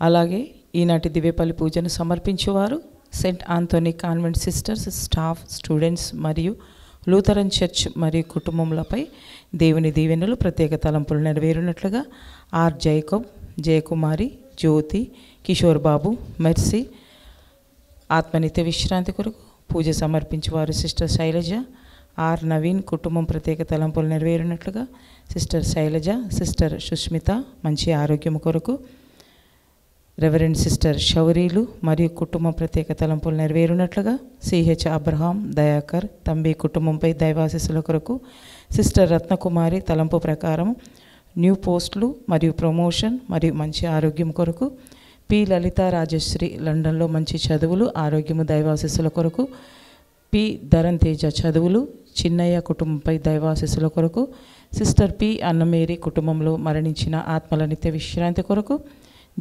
అలాగే ఈనాటి దివ్యపల్లి పూజను సమర్పించేవారు Saint Anthony convent sisters, staff, students మరియు లూథరన్ చర్చ్ మరియు కుటుంబములపై దేవుని దీవెనలు ప్రత్యేక తలంపులు నెరవేరునట్లుగా R Jacob, Jayakumari, Jyoti, Kishore Babu, Mercy ఆత్మనిత్య విశ్రాంతి కొరకు పూజ సమర్పించేవారు సిస్టర్ శైలజ, ఆర్ నవీన్ కుటుంబం ప్రత్యేక తలంపులు నెరవేరినట్లుగా సిస్టర్ శైలజ, సిస్టర్ సుష్మిత మంచి ఆరోగ్యం కొరకు, రెవరెండ్ సిస్టర్ శౌరీలు మరియు కుటుంబం ప్రత్యేక తలంపులు నెరవేరునట్లుగా సిహెచ్ అబ్రహాం, దయాకర్ తంబి కుటుంబంపై దైవాశీస్సుల కొరకు, సిస్టర్ రత్నకుమారి తలంపు ప్రకారం న్యూ పోస్టులు మరియు ప్రమోషన్ మరియు మంచి ఆరోగ్యం కొరకు, పి లలిత రాజశ్రీ లండన్లో మంచి చదువులు, ఆరోగ్యము, దైవాశీస్సుల కొరకు, పి ధరన్ తేజ చదువులు, చిన్నయ్య కుటుంబంపై దైవాశీస్సుల కొరకు, సిస్టర్ పి అన్నమేరి కుటుంబంలో మరణించిన ఆత్మల నిత్య విశ్రాంతి కొరకు,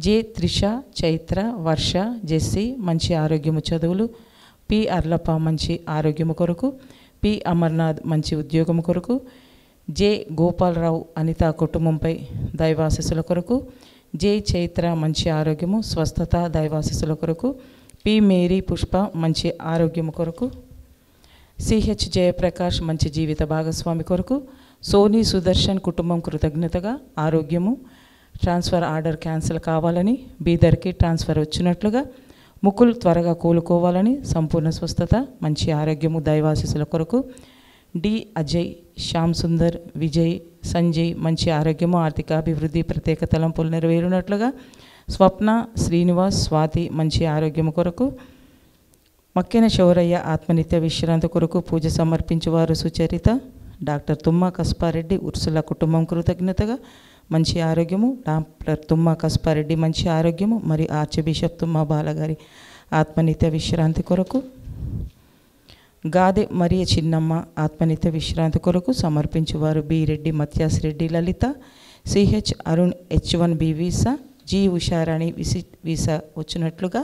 జె త్రిష, చైత్ర, వర్ష, జెస్సీ మంచి ఆరోగ్యము, చదువులు, పి అర్లప్ప మంచి ఆరోగ్యము కొరకు, పి అమర్నాథ్ మంచి ఉద్యోగము కొరకు, జె గోపాలరావు అనిత కుటుంబంపై దైవాశీస్సుల కొరకు, జె చైత్ర మంచి ఆరోగ్యము, స్వస్థత, దైవాశీస్సుల కొరకు, పి మేరీ పుష్ప మంచి ఆరోగ్యము కొరకు, సిహెచ్ జయప్రకాష్ మంచి జీవిత భాగస్వామి కొరకు, సోనీ సుదర్శన్ కుటుంబం కృతజ్ఞతగా ఆరోగ్యము, ట్రాన్స్ఫర్ ఆర్డర్ క్యాన్సిల్ కావాలని, బీదర్కి ట్రాన్స్ఫర్ వచ్చినట్లుగా, ముకుల్ త్వరగా కోలుకోవాలని, సంపూర్ణ స్వస్థత, మంచి ఆరోగ్యము, దైవాశీస్సుల కొరకు, డి అజయ్, శ్యామ్ సుందర్, విజయ్, సంజయ్ మంచి ఆరోగ్యము, ఆర్థికాభివృద్ధి ప్రత్యేక తలంపులు నెరవేరునట్లుగా, స్వప్న, శ్రీనివాస్, స్వాతి మంచి ఆరోగ్యము కొరకు, మక్కెన శౌరయ్య ఆత్మనిత్య విశ్రాంతి కొరకు పూజ సమర్పించేవారు సుచరిత, డాక్టర్ తుమ్మా కస్పారెడ్డి ఉర్సుల కుటుంబం కృతజ్ఞతగా మంచి ఆరోగ్యము, డాక్టర్ తుమ్మా కస్పారెడ్డి మంచి ఆరోగ్యము మరియు ఆర్చ్ బిషప్ తుమ్మా బాలగారి ఆత్మనిత్య విశ్రాంతి కొరకు, గాదె మరియ చిన్నమ్మ ఆత్మనిత్య విశ్రాంతి కొరకు సమర్పించేవారు B Reddy, Mathias Reddy, Lalitha, CH Arun H1B visa, G Usharani visa వచ్చినట్లుగా,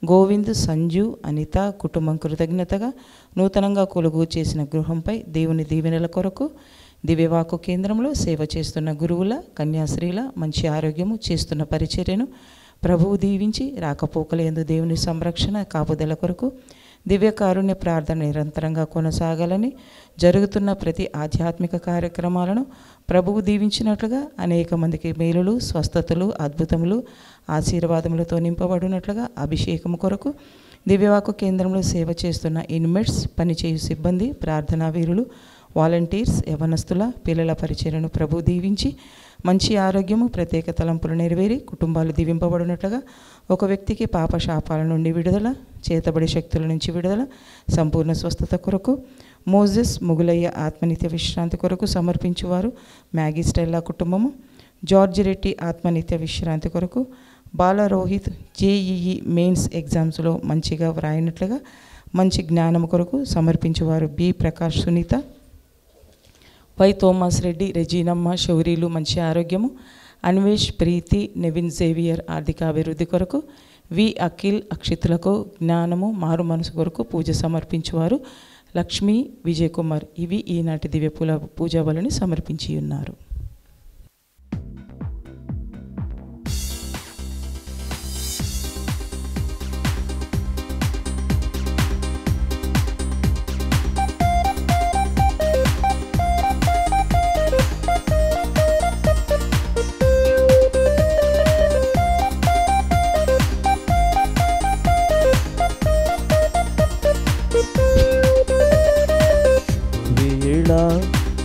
గోవింద్, సంజు, అనిత కుటుంబం కృతజ్ఞతగా నూతనంగా కొలుగు చేసిన గృహంపై దేవుని దీవెనల కొరకు, దివ్యవాకు కేంద్రంలో సేవ చేస్తున్న గురువుల, కన్యాశ్రీల మంచి ఆరోగ్యము, చేస్తున్న పరిచర్యను ప్రభువు దీవించి రాకపోకల యందు దేవుని సంరక్షణ కాపుదల కొరకు, దివ్య కారుణ్య ప్రార్థన నిరంతరంగా కొనసాగాలని, జరుగుతున్న ప్రతి ఆధ్యాత్మిక కార్యక్రమాలను ప్రభువు దీవించినట్లుగా అనేక మందికి మేలులు, స్వస్థతలు, అద్భుతములు, ఆశీర్వాదములతో నింపబడినట్లుగా అభిషేకము కొరకు, దివ్యవాకు కేంద్రంలో సేవ చేస్తున్న ఇన్మెట్స్, పనిచేయు సిబ్బంది, ప్రార్థనా వీరులు, వాలంటీర్స్, యవనస్తుల పిల్లల పరిచర్యను ప్రభు దీవించి మంచి ఆరోగ్యము, ప్రత్యేక తలంపులు నెరవేరి కుటుంబాలు దీవింపబడినట్లుగా, ఒక వ్యక్తికి పాప శాపాల నుండి విడుదల, చేతబడి శక్తుల నుంచి విడుదల, సంపూర్ణ స్వస్థత కొరకు, మోజెస్, ముగులయ్య ఆత్మనిత్య విశ్రాంతి కొరకు సమర్పించువారు మ్యాగీ స్టెల్లా కుటుంబము, జార్జ్ రెడ్డి ఆత్మనిత్య విశ్రాంతి కొరకు, బాల రోహిత్ JEE మెయిన్స్ ఎగ్జామ్స్లో మంచిగా వ్రాయినట్లుగా మంచి జ్ఞానము కొరకు సమర్పించేవారు B Prakash, Sunitha, Y Thomas Reddy, Reginamma, శౌరీలు మంచి ఆరోగ్యము, అన్వేష్, ప్రీతి, నెవిన్ జేవియర్ ఆర్థికాభివృద్ధి కొరకు, వి అఖిల్, అక్షితులకు జ్ఞానము, మారు మనసు కొరకు పూజ సమర్పించేవారు లక్ష్మి, విజయ్ కుమార్. ఇవి ఈనాటి దివ్య పూజా బలిని సమర్పించి ఉన్నారు.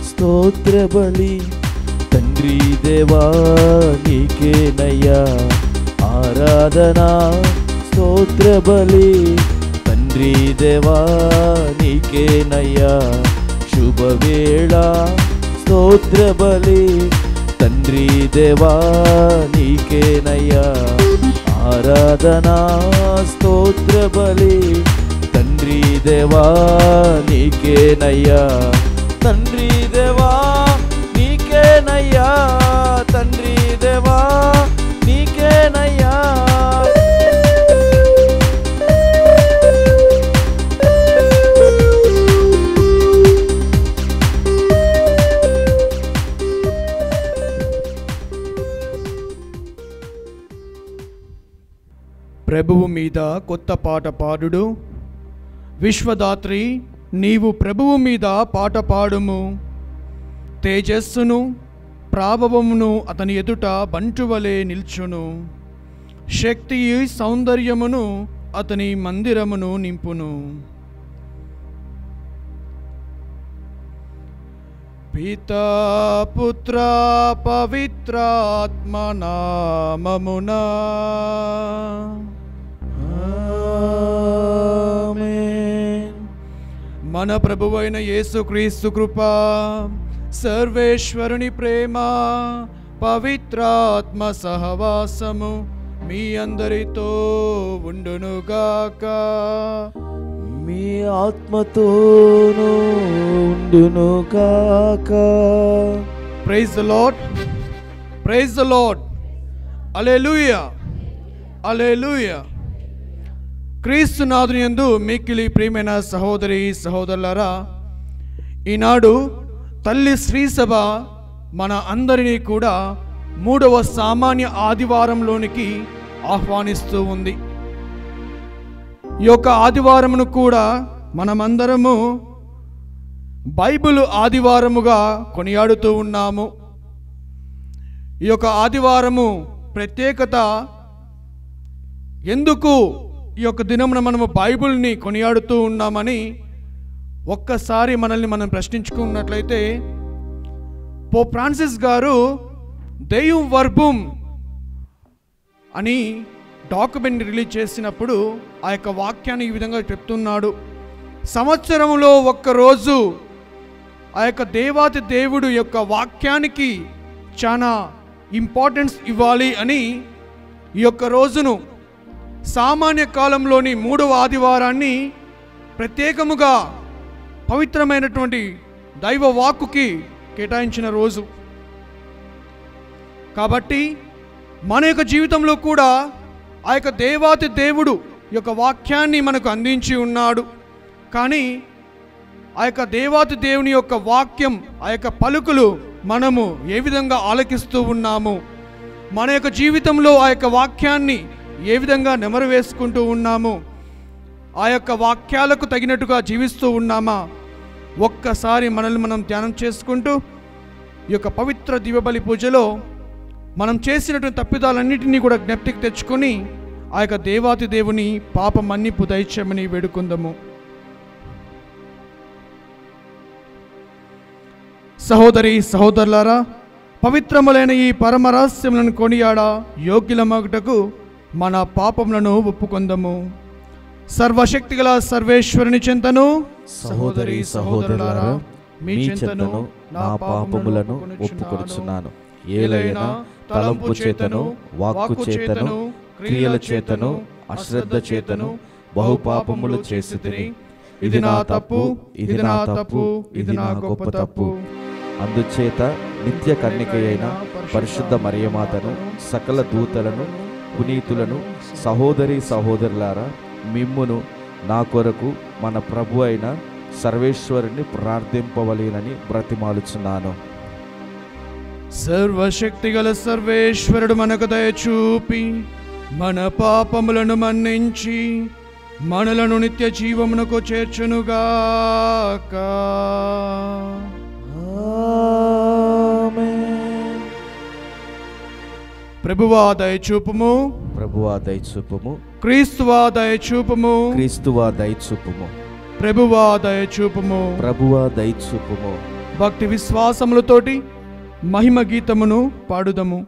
స్తోత్ర బలి తండ్రి దేవా నీకేనయ్యా ఆరాధనా, స్తోత్ర బలి తండ్రి దేవా నీకేనయ్యా శుభవేళ, స్తోత్ర బలి తండ్రి దేవా నీకేనయ్యా ఆరాధనా, స్తోత్ర బలి తండ్రి దేవా నీకేనయ్యా, తండ్రి దేవా నీకేనయ్యా, తండ్రి దేవా నీకేనయ్యా. మీద కొత్త పాట పాడుడు. విశ్వదాత్రి నీవు ప్రభువు మీద పాట పాడుము. తేజస్సును ప్రాభవమును అతని ఎదుట బంటువలే నిల్చును. శక్తి సౌందర్యమును అతని మందిరమును నింపును. పితా పుత్ర పవిత్రాత్మ నామమునా ఆమేన్. మన ప్రభువైన యేసుక్రీస్తు కృప, సర్వేశ్వరుని ప్రేమ, పవిత్రాత్మ సహవాసము మీ అందరితో ఉండునుగాక. మీ ఆత్మతోనూ ఉండును గాక. Praise the Lord, praise the Lord. హల్లెలూయా, హల్లెలూయా. క్రీస్తునాథుని యందు మిక్కిలి ప్రియమైన సహోదరి సహోదరులారా, ఈనాడు తల్లి శ్రీసభ మన అందరినీ కూడా 3వ సామాన్య ఆదివారంలోనికి ఆహ్వానిస్తూ ఉంది. ఈ యొక్క ఆదివారమును కూడా మనమందరము బైబిల్ ఆదివారముగా కొనియాడుతూ ఉన్నాము. ఈ యొక్క ఆదివారము ప్రత్యేకత ఎందుకు ఈ యొక్క దినమున మనము బైబిల్ని కొనియాడుతూ ఉన్నామని ఒక్కసారి మనల్ని మనం ప్రశ్నించుకున్నట్లయితే, పోప్ ఫ్రాన్సిస్ గారు దెయుం వర్బుం అని డాక్యుమెంట్ రిలీజ్ చేసినప్పుడు ఆ యొక్క వాక్యాన్ని ఈ విధంగా చెప్తున్నాడు. సంవత్సరంలో ఒక్కరోజు ఆ యొక్క దేవాతి దేవుడు యొక్క వాక్యానికి చాలా ఇంపార్టెన్స్ ఇవ్వాలి అని ఈ యొక్క రోజును, సామాన్య కాలంలోని 3వ ఆదివారాన్ని ప్రత్యేకముగా పవిత్రమైనటువంటి దైవ వాక్కుకి కేటాయించిన రోజు. కాబట్టి మన యొక్క జీవితంలో కూడా ఆ యొక్క దేవాతి దేవుడు యొక్క వాక్యాన్ని మనకు అందించి ఉన్నాడు. కానీ ఆ యొక్క దేవాతి దేవుని యొక్క వాక్యం, ఆ యొక్క పలుకులు మనము ఏ విధంగా ఆలకిస్తూ ఉన్నాము, మన యొక్క జీవితంలో ఆ యొక్క వాక్యాన్ని ఏ విధంగా నెమరు వేసుకుంటూ ఉన్నాము, ఆ యొక్క వాక్యాలకు తగినట్టుగా జీవిస్తూ ఉన్నామా, ఒక్కసారి మనల్ని మనం ధ్యానం చేసుకుంటూ ఈ యొక్క పవిత్ర దివ్యబలి పూజలో మనం చేసినటువంటి తప్పిదాలన్నిటినీ కూడా జ్ఞప్తికి తెచ్చుకొని ఆ యొక్క దేవాతి దేవుని పాప మన్నిపు దయచేయమని వేడుకుందాము. సహోదరి సహోదరులారా, పవిత్రములైన ఈ పరమరహస్యములను కొనియాడ యోగ్యులమగుటకు మన పాపములను ఒప్పుకొందము. సర్వశక్తిగల సర్వేశ్వరుని చెంతను సహోదరి సహోదరులారా, మీ చెంతను నా పాపములను ఒప్పుకొనుచున్నాను. ఏలైనా తలంపు చేతను, వాక్కు చేతను, క్రియల చేతను, అశ్రద్ధ చేతను బహుపాపములు చేసితిని. ఇది నా తప్పు, ఇది నా తప్పు, ఇది నా గొప్ప తప్పు. అందుచేత నిత్య కన్యక అయిన పరిశుద్ధ మరియమాతను, సకల దూతలను, పునీతులను, సహోదరి సహోదరులారా, మిమ్మును నా కొరకు మన ప్రభు అయిన సర్వేశ్వరుని ప్రార్థింపవలెనని బ్రతిమాలుచున్నాను. సర్వశక్తిగల సర్వేశ్వరుడు మనకు దయచూపి మన పాపములను మన్నించి మనలను నిత్య జీవమునకు చేర్చునుగాక. ఆమేన్. ప్రభువా దయచూపుము, ప్రభువా దయచూపుము, క్రీస్తువా దయచూపుము, క్రీస్తువా దయచూపుము, ప్రభువా దయచూపుము. ప్రభువా దయచూపుము. భక్తి విశ్వాసములతోటి మహిమ గీతమును పాడుదము.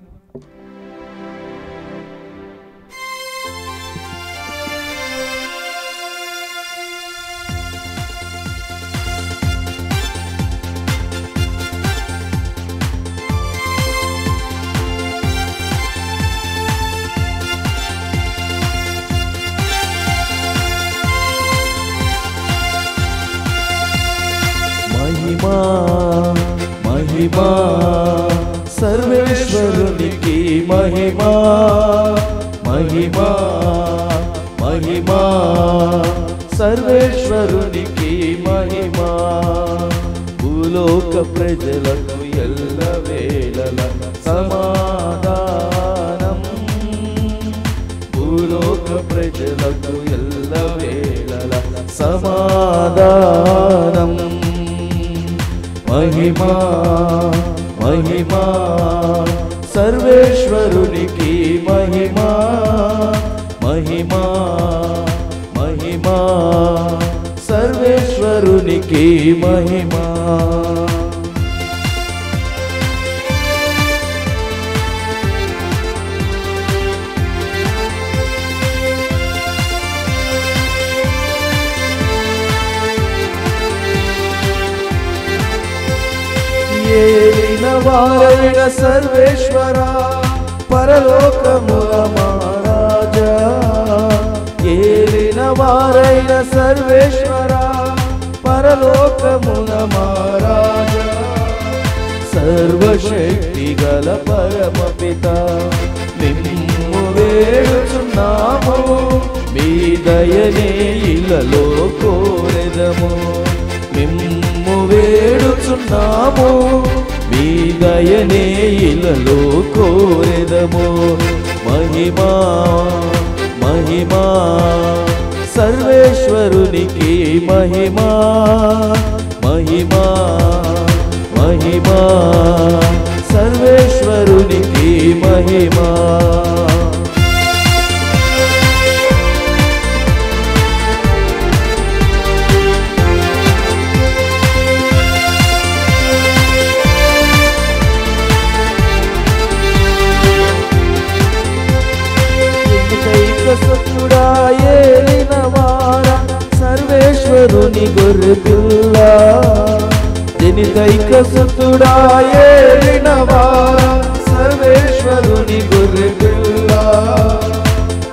మహిమా మహిమా సర్వేశ్వరునికి మహిమా, మహిమా మహిమా సర్వేశ్వరునికి మహిమా. భూలోక ప్రజలకు ఎల్లవేళల సమాధానం, భూలోక ప్రజలకు ఎల్లవేళల సమాధానం. మహిమా మహిమా సర్వేశ్వరునికి మహిమా మహిమా మహిమా సర్వేశ్వరునికి మహిమా. ఏలిన వారైన సర్వేశ్వరా పరలోకముల మహారాజా, ఏలిన వారైన సర్వేశ్వరా పరలోకముల మహారాజా, సర్వశక్తి గల పరమపిత నిన్ను వేడుచున్నాము, మీ దయనే ఇలలో కోరెదము. నిన్ను వేడుచున్నాము, మీ దయనే ఇలలో కోరెదము. మహిమా మహిమా సర్వేశ్వరునికి మహిమా మహిమా మహిమా సర్వేశ్వరునికి మహిమా. సత్యుడా ఏలిన వార సర్వేశ్వరుని గొర్రెపిల్ల, జనితైక సత్యుడా ఏలిన వార సర్వేశ్వరుని గొర్రెపిల్ల,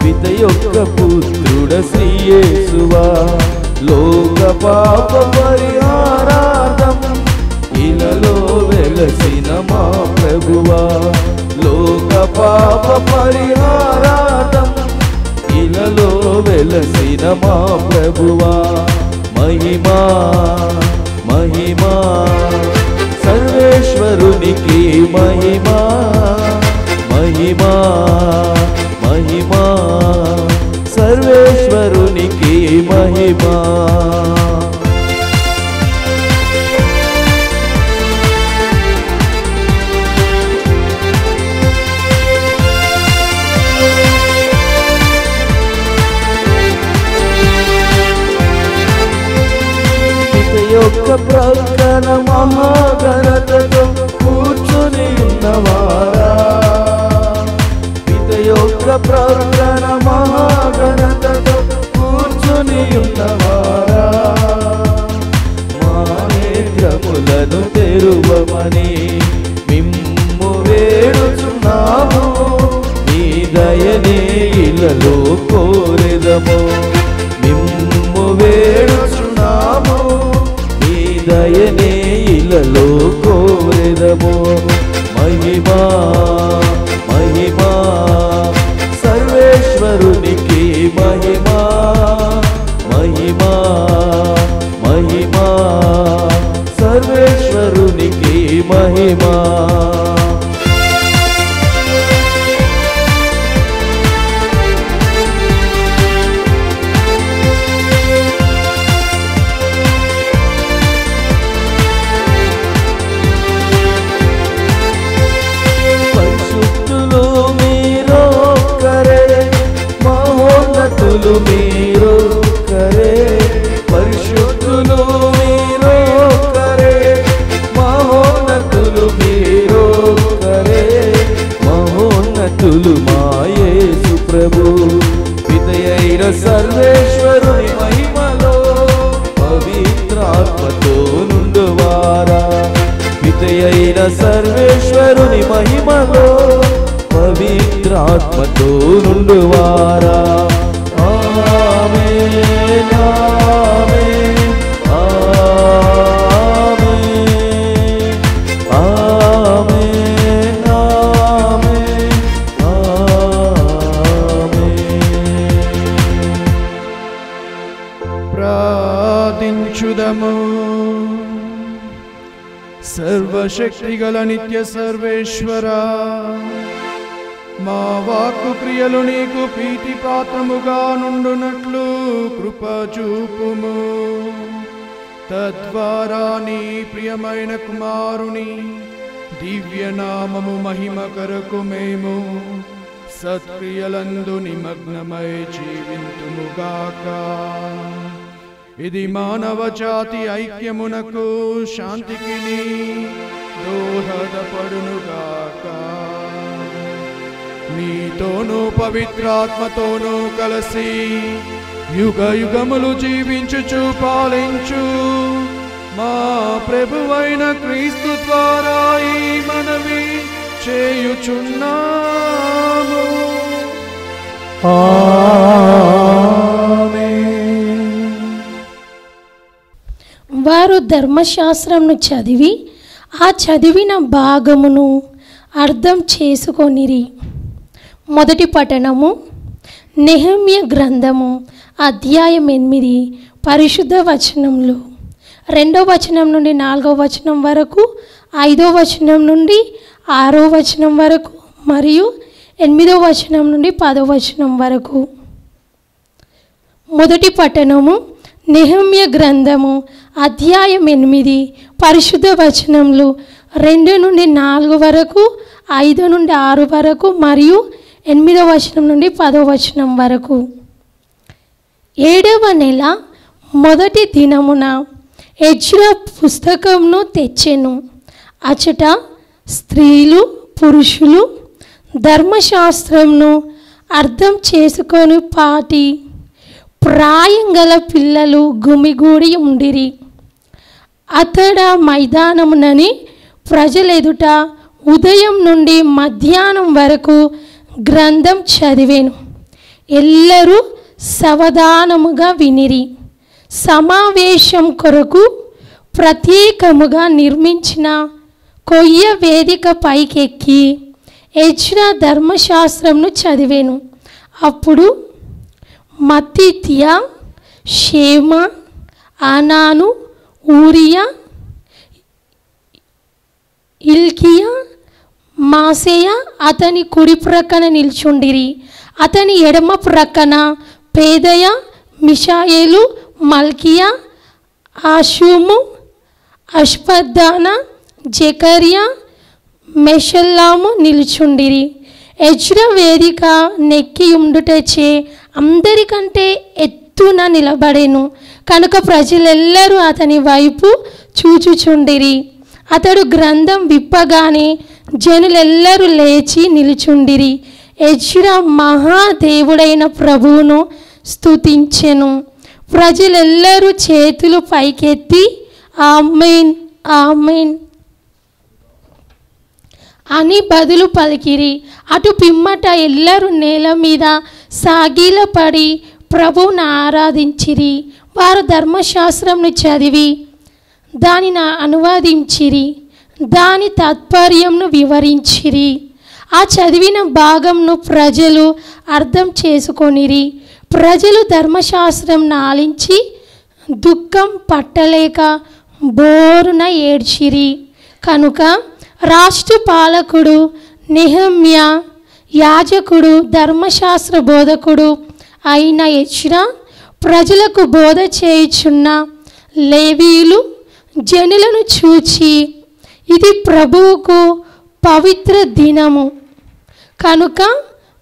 పిత యొక్క పుత్రుడ శ్రీ యేసువా లోక పాప పరిహారార్థం ఇలలో వెలసిన మా ప్రభువా, లోక పాప పరిహారార్థం ఇలలో వెలసిన మా ప్రభువా. మహిమా మహిమా సర్వేశ్వరునికి మహిమా మహిమా మహిమా సర్వేశ్వరునికి మహిమా. యొక్క ప్రకటన మహాఘనతతో కూర్చుని ఉన్నవారా, పిత యొక్క ప్రకటన మహాఘనతతో కూర్చుని ఉన్నవారా, మా నేత్రములను తెరువమని మిమ్ము వేడుచున్నాము, మీ దయనే ఇలలో కోరెదము. మిమ్ము వేడుచున్నాము, దయనే ఇలలో కోరెదము. మహిమా మహిమా సర్వేశ్వరునికి మహిమా మహిమా మహిమా సర్వేశ్వరునికి మహిమా. మీరు కరే పరిశుద్ధులు, మీరు కరే మహోన్నతులు, మీరు కరే మహోన్నతులు మా యేసు ప్రభు. పితయైన సర్వేశ్వరుని మహిమలో పవిత్రాత్మతో నుండువారా, పితయైన సర్వేశ్వరుని మహిమలో పవిత్రాత్మతో నుండువారా. ఆమేన్ ఆమేన్ ఆమేన్ ఆమేన్ ఆమేన్ ఆమేన్. ప్రార్థించుదము. సర్వశక్తిగల నిత్య సర్వేశ్వరా, మా వాక్కు క్రియలు నీకు ప్రీతి పాత్రముగా నుండునట్లు కృప చూపుము. తద్వారా నీ ప్రియమైన కుమారుని దివ్యనామము మహిమ కొరకు మేము సత్క్రియలందు నిమగ్నమై జీవింతుముగాక. ఇది మానవ జాతి ఐక్యమునకు శాంతికి దోహదపడునుగాక. నీతోనూ పవిత్రాత్మతోనూ కలిసి యుగ యుగములు జీవించుచు పాలించు మా ప్రభువైన క్రీస్తు ద్వారా ఈ మనవి చేయుచున్నాము. వారు ధర్మశాస్త్రంను చదివి ఆ చదివిన భాగమును అర్థం చేసుకొనిరి. మొదటి పఠనము నెహెమ్యా గ్రంథము అధ్యాయం 8 పరిశుద్ధ వచనములు 2వ వచనం నుండి 4వ వచనం వరకు, 5వ వచనం నుండి 6వ వచనం వరకు మరియు 8వ వచనం నుండి 10వ వచనం వరకు. మొదటి పఠనము నెహెమ్యా గ్రంథము అధ్యాయం 8 పరిశుద్ధ వచనములు 2 నుండి 4 వరకు, 5 నుండి 6 వరకు మరియు 8వ వచనం నుండి 10వ వచనం వరకు. 7వ నెల మొదటి దినమున ఎజ్రా పుస్తకంను తెచ్చెను. అచట స్త్రీలు పురుషులు ధర్మశాస్త్రంను అర్థం చేసుకొని పాటి ప్రాయం గల పిల్లలు గుమిగూడి ఉండిరి. అతడ మైదానమునని ప్రజలెదుట ఉదయం నుండి మధ్యాహ్నం వరకు గ్రంథం చదివేను. ఎల్లరూ సావధానముగా వినిరి. సమావేశం కొరకు ప్రత్యేకముగా నిర్మించిన కొయ్య వేదిక పైకెక్కి ఎజ్రా ధర్మశాస్త్రంను చదివేను. అప్పుడు మత్తిత్యా, షేమ, ఆనాను, ఊరియా, ఇల్కియా, మాసేయ అతని కుడి ప్రక్కన నిల్చుండిరి. అతని ఎడమ ప్రక్కన పేదయ, మిషాయేలు, మల్కియా, ఆషూము, అష్పద్దాన, జకర్యా, మెషల్లాము నిల్చుండిరి. ఎజ్రా వేదిక నెక్కి ఉండుటచే అందరికంటే ఎత్తున నిలబడెను కనుక ప్రజలెల్లరూ అతని వైపు చూచుచుండిరి. అతడు గ్రంథం విప్పగానే జనులెల్లరూ లేచి నిలుచుండిరి. ఎజ్రా మహాదేవుడైన ప్రభువును స్తుతించెను. ప్రజలెల్లరూ చేతులు పైకెత్తి ఆమేన్ ఆమేన్ అని బదులు పలికిరి. అటు పిమ్మట ఎల్లరూ నేల మీద సాగిలపడి ప్రభువును ఆరాధించిరి. వారు ధర్మశాస్త్రంను చదివి దానిని అనువాదించిరి, దాని తాత్పర్యంను వివరించిరి. ఆ చదివిన భాగంను ప్రజలు అర్థం చేసుకొనిరి. ప్రజలు ధర్మశాస్త్రం ఆలించి దుఃఖం పట్టలేక బోరున ఏడ్చిరి. కనుక రాష్ట్ర పాలకుడు నెహెమ్యా, యాజకుడు, ధర్మశాస్త్ర బోధకుడు అయిన ఎజ్రా, ప్రజలకు బోధ చేయుచున్న లేవీయులు జనులను చూచి, ఇది ప్రభువుకు పవిత్ర దినము కనుక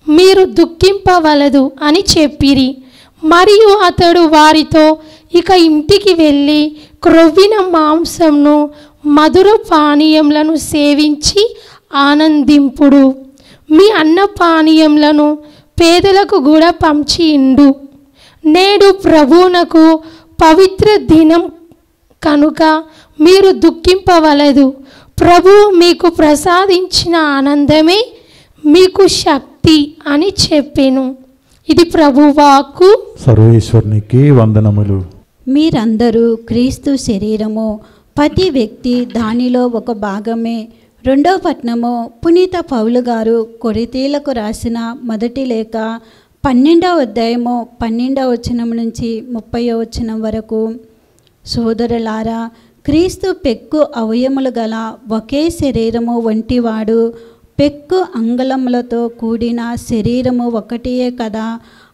మీరు దుఃఖింపవలదు అని చెప్పిరి. మరియు అతడు వారితో, ఇక ఇంటికి వెళ్ళి క్రొవ్విన మాంసంను మధుర పానీయములను సేవించి ఆనందింపుడు. మీ అన్న పానీయములను పేదలకు కూడా పంచి ఇండు. నేడు ప్రభువునకు పవిత్ర దినం కనుక మీరు దుఃఖింపవలదు. ప్రభువు మీకు ప్రసాదించిన ఆనందమే మీకు శక్తి అని చెప్పెను. ఇది ప్రభువాక్కు. సర్వేశ్వరునికి వందనములు. మీరందరూ క్రీస్తు శరీరము, ప్రతి వ్యక్తి దానిలో ఒక భాగమే. 2వ పట్నము పునీత పౌలు గారు కొరింథీయులకు రాసిన మొదటి లేఖ 12వ అధ్యాయము 12వ వచనం నుంచి 30వ వచనం వరకు. సోదరులారా, క్రీస్తు పెక్కు అవయములు గల ఒకే శరీరము వంటివాడు పెక్కు అంగుళములతో కూడిన శరీరము ఒకటియే కదా.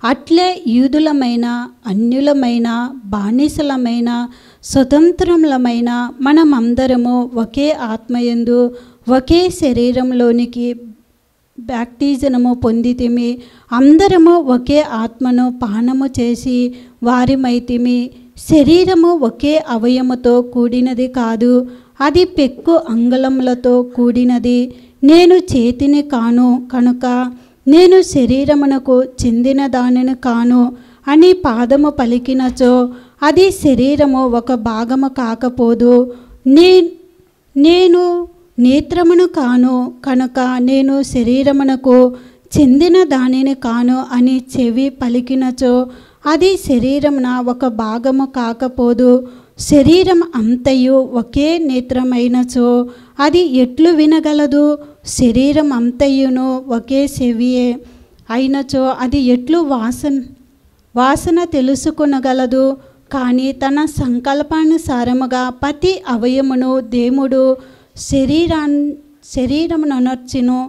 అట్లే యూదులమైన అన్యులమైన బానిసలమైన స్వతంత్రములమైన మనమందరము ఒకే ఆత్మయందు ఒకే శరీరంలోనికి బ్యాప్టిజము పొందితిమి. అందరము ఒకే ఆత్మను పానము చేసి వారిమైతిమి. శరీరము ఒకే అవయముతో కూడినది కాదు, అది పెక్కు అంగుళములతో కూడినది. నేను చేతిని కాను కనుక నేను శరీరమునకు చెందిన దానిని కాను అని పాదము పలికినచో అది శరీరము ఒక భాగము కాకపోదు. నేను నేత్రమును కాను కనుక నేను శరీరమునకు చెందిన దానిని కాను అని చెవి పలికినచో అది శరీరమున ఒక భాగము కాకపోదు. శరీరం అంతయు ఒకే నేత్రమైనచో అది ఎట్లు వినగలదు? శరీరం అంతయును ఒకే చెవియే అయినచో అది ఎట్లు వాసన తెలుసుకొనగలదు? కానీ తన సంకల్పానుసారముగా ప్రతి అవయమును దేవుడు శరీరమునర్చును.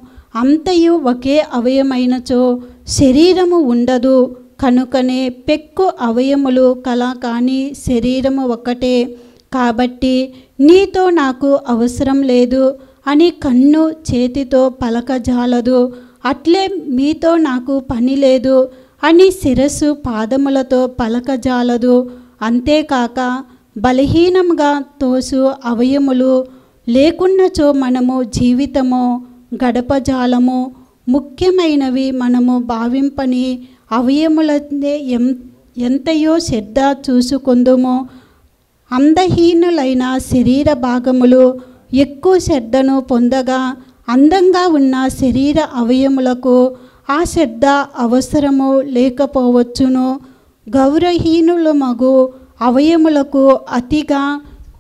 అంతయు ఒకే అవయమైనచో శరీరము ఉండదు. కనుకనే పెక్కు అవయములు కల కానీ శరీరము ఒకటే. కాబట్టి నీతో నాకు అవసరం లేదు అని కన్ను చేతితో పలకజాలదు. అట్లే మీతో నాకు పని లేదు అని శిరస్సు పాదములతో పలకజాలదు. అంతేకాక బలహీనంగా తోసు అవయములు లేకున్నచో మనము జీవితము గడపజాలము. ముఖ్యమైనవి మనము భావింపని అవయములనే ఎంతయో శ్రద్ధ చూసుకుందుము. అందహీనులైన శరీర భాగములు ఎక్కువ శ్రద్ధను పొందగా అందంగా ఉన్న శరీర అవయములకు ఆ శ్రద్ధ అవసరము లేకపోవచ్చును. గౌరవహీనులమగు అవయములకు అతిగా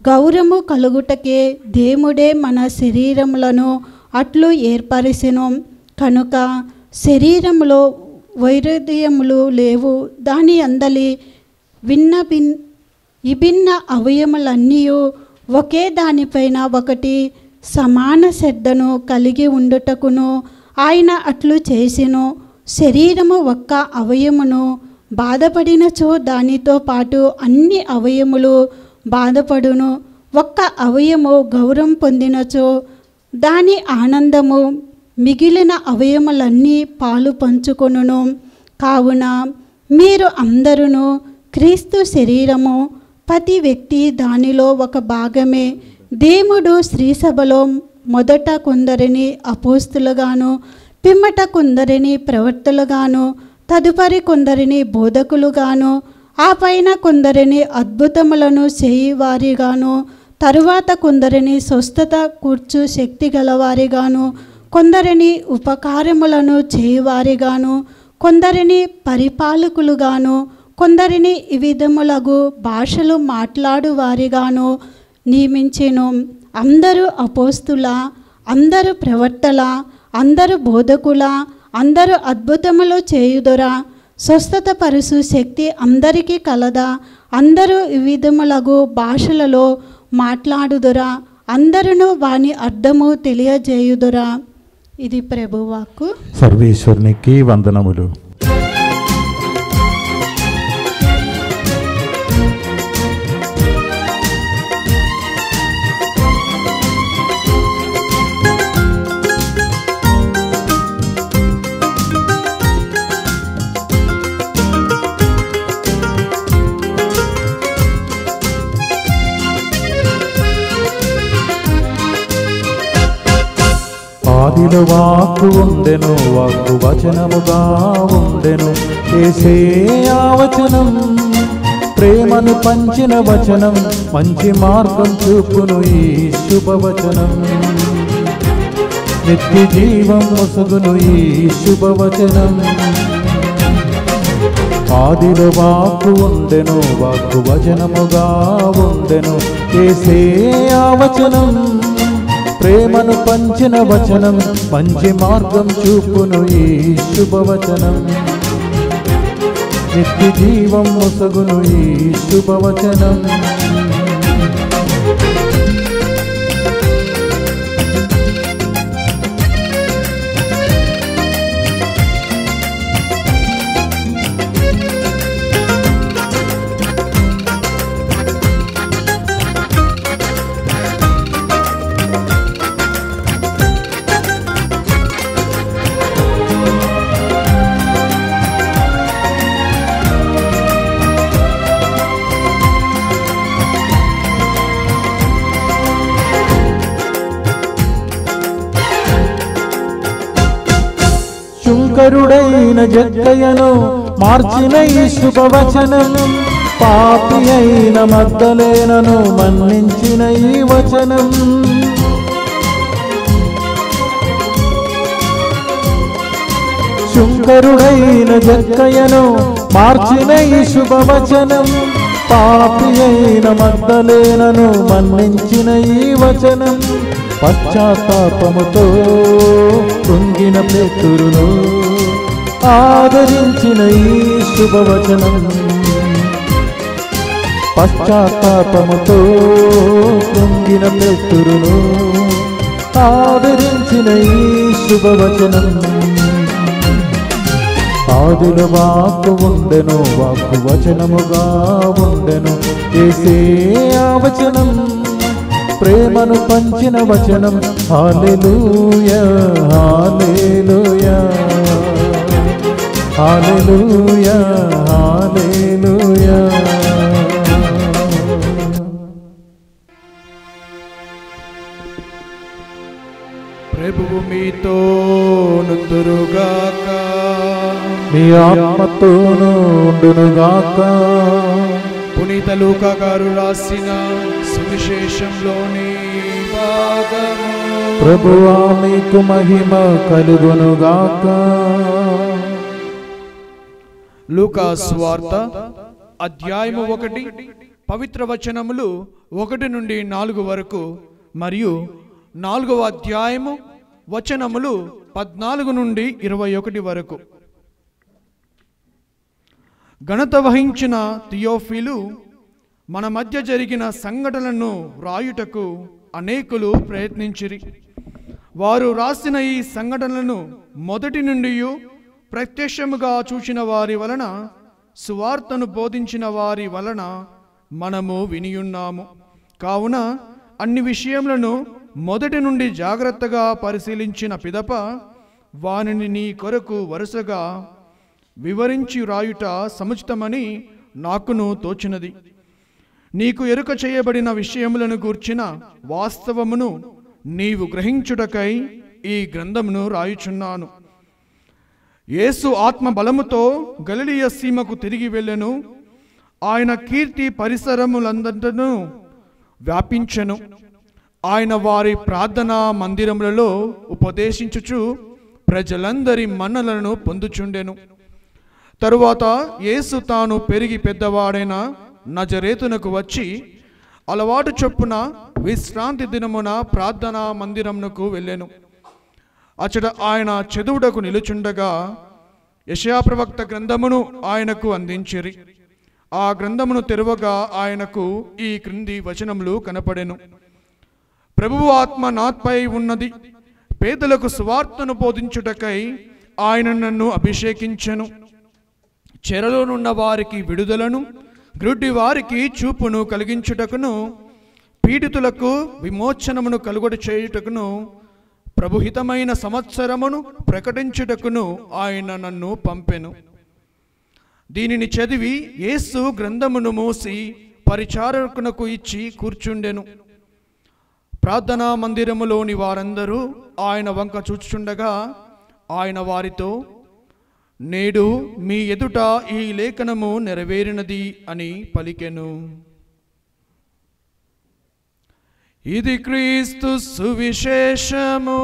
గౌరవము కలుగుటకే దేవుడే మన శరీరములను అట్లు ఏర్పరిసెను. కనుక శరీరములో వైరుధ్యములు లేవు. దాని అందలి విభిన్న అవయములన్నీ ఒకే దానిపైన ఒకటి సమాన శ్రద్ధను కలిగి ఉండుటకును ఆయన అట్లు చేసెను. శరీరము ఒక్క అవయమును బాధపడినచో దానితో పాటు అన్ని అవయములు బాధపడును. ఒక్క అవయము గౌరవం పొందినచో దాని ఆనందము మిగిలిన అవయములన్నీ పాలు పంచుకొనును. కావున మీరు అందరూ క్రీస్తు శరీరము, ప్రతి వ్యక్తి దానిలో ఒక భాగమే. దేవుడు స్త్రీ సభలో మొదట కొందరిని అపోస్తులుగాను, పిమ్మట కొందరిని ప్రవక్తలుగాను, తదుపరి కొందరిని బోధకులుగాను, ఆ పైన కొందరిని అద్భుతములను చేయువారిగాను, తరువాత కొందరిని స్వస్థత కూర్చు శక్తి గలవారిగాను, కొందరిని ఉపకారములను చేయువారిగాను, కొందరిని పరిపాలకులుగాను, కొందరిని ఈ విధములగు భాషలు మాట్లాడువారిగాను నియమించెను. అందరూ అపోస్తుల, అందరూ ప్రవక్తల, అందరూ బోధకుల, అందరూ అద్భుతములు చేయుదురా? స్వస్థత పరుసు శక్తి అందరికీ కలదా? అందరూ ఈ విధములగు భాషలలో మాట్లాడుదురా? అందరూ వాని అర్థము తెలియజేయుదురా? ఇది ప్రభువాక్కు. సర్వేశ్వరునికి వందనములు. ఆదిలో వాక్కు ఉండెను, వాక్కు వచనముగా ఉండెను. యేసే ఆ వచనం, ప్రేమను పంచిన వచనం, మంచి మార్గం చూపును ఈ శుభవచనం. నిత్య జీవం ముసుగును ఈ శుభవచనం. ఆదిలో వాక్కు ఉండెను, వాక్కు వచనముగా ఉండెను. యేసే ఆ వచనం, ప్రేమను పంచిన వచనం, మంచి మార్గం చూపును ఈ శుభవచనం. నిత్య జీవం ముసగును ఈ శుభవచనం. శుంకరుడైన జక్కయ్యను మార్చిన ఈ శుభవచనం, పాపి అయిన మగ్దలేనను మన్నించిన ఈ వచనం. శుంకరుడైన జక్కయ్యను మార్చిన ఈ శుభవచనం, పాపి అయిన మగ్దలేనను మన్నించిన ఈ వచనం. పశ్చాత్తాపముతో కృంగిన పేతురును ఆదరించిన ఈ శుభవచనం. పశ్చాత్తాపముతో కృంగిన పేతురును ఆదరించిన ఈ శుభవచనం. ఆదిలో వాక్కు ఉండెను, వాక్కు వచనముగా ఉండెను, యేసే ఆ వచనం, ప్రేమను పంచిన వచనం. హల్లెలూయా హల్లెలూయా హల్లెలూయా హల్లెలూయా. ప్రభువు మీతో నుందురుగాక, మీ ఆత్మతోనూ ఉండునుగాక. పునీత లూకా గారు రాసిన సువిశేషంలోని భాగము. ప్రభువా మీకు మహిమ కలుగునుగాక. లూకా సువార్త అధ్యాయము 1, పవిత్ర వచనములు 1 నుండి 4 వరకు మరియు 4వ అధ్యాయము వచనములు 14 నుండి 21 వరకు. ఘనత వహించిన థియోఫిలు మన మధ్య జరిగిన సంఘటనలను రాయుటకు అనేకులు ప్రయత్నించిరి. వారు రాసిన ఈ సంఘటనలను మొదటి నుండి ప్రత్యక్షముగా చూచిన వారి వలన, సువార్తను బోధించిన వారి వలన మనము వినియున్నాము. కావున అన్ని విషయములను మొదటి నుండి జాగ్రత్తగా పరిశీలించిన పిదప వానిని నీ కొరకు వరుసగా వివరించి రాయుట సముచితమని నాకును తోచినది. నీకు ఎరుక చేయబడిన విషయములను గూర్చిన వాస్తవమును నీవు గ్రహించుటకై ఈ గ్రంథమును రాయుచున్నాను. యేసు ఆత్మ బలముతో గలిలయ సీమకు తిరిగి వెళ్ళెను. ఆయన కీర్తి పరిసరములందటను వ్యాపించెను. ఆయన వారి ప్రార్థనా మందిరములలో ఉపదేశించుచు ప్రజలందరి మన్నలను పొందుచుండెను. తరువాత యేసు తాను పెరిగి పెద్దవాడైన నజరేతునకు వచ్చి అలవాటు చొప్పున విశ్రాంతి దినమున ప్రార్థనా మందిరమునకు వెళ్ళెను. అచట ఆయన చదువుటకు నిలుచుండగా యెషయా ప్రవక్త గ్రంథమును ఆయనకు అందించిరి. ఆ గ్రంథమును తెరవగా ఆయనకు ఈ క్రింది వచనములు కనపడెను. ప్రభువు ఆత్మ నాపై ఉన్నది, పేదలకు సువార్తను బోధించుటకై ఆయన నన్ను అభిషేకించెను. చెరలోనున్న వారికి విడుదలను, గ్రుడ్డి వారికి చూపును కలిగించుటకును, పీడితులకు విమోచనమును కలుగొడ చేయుటకును, ప్రభుహితమైన సంవత్సరమును ప్రకటించుటకును ఆయన నన్ను పంపెను. దీనిని చదివి యేసు గ్రంథమును మూసి పరిచారకునకు ఇచ్చి కూర్చుండెను. ప్రార్థనా మందిరములోని వారందరూ ఆయన వంక చూచుచుండగా ఆయన వారితో, నేడు మీ ఎదుట ఈ లేఖనము నెరవేరినది అని పలికెను. ఇది క్రీస్తు సువిశేషము.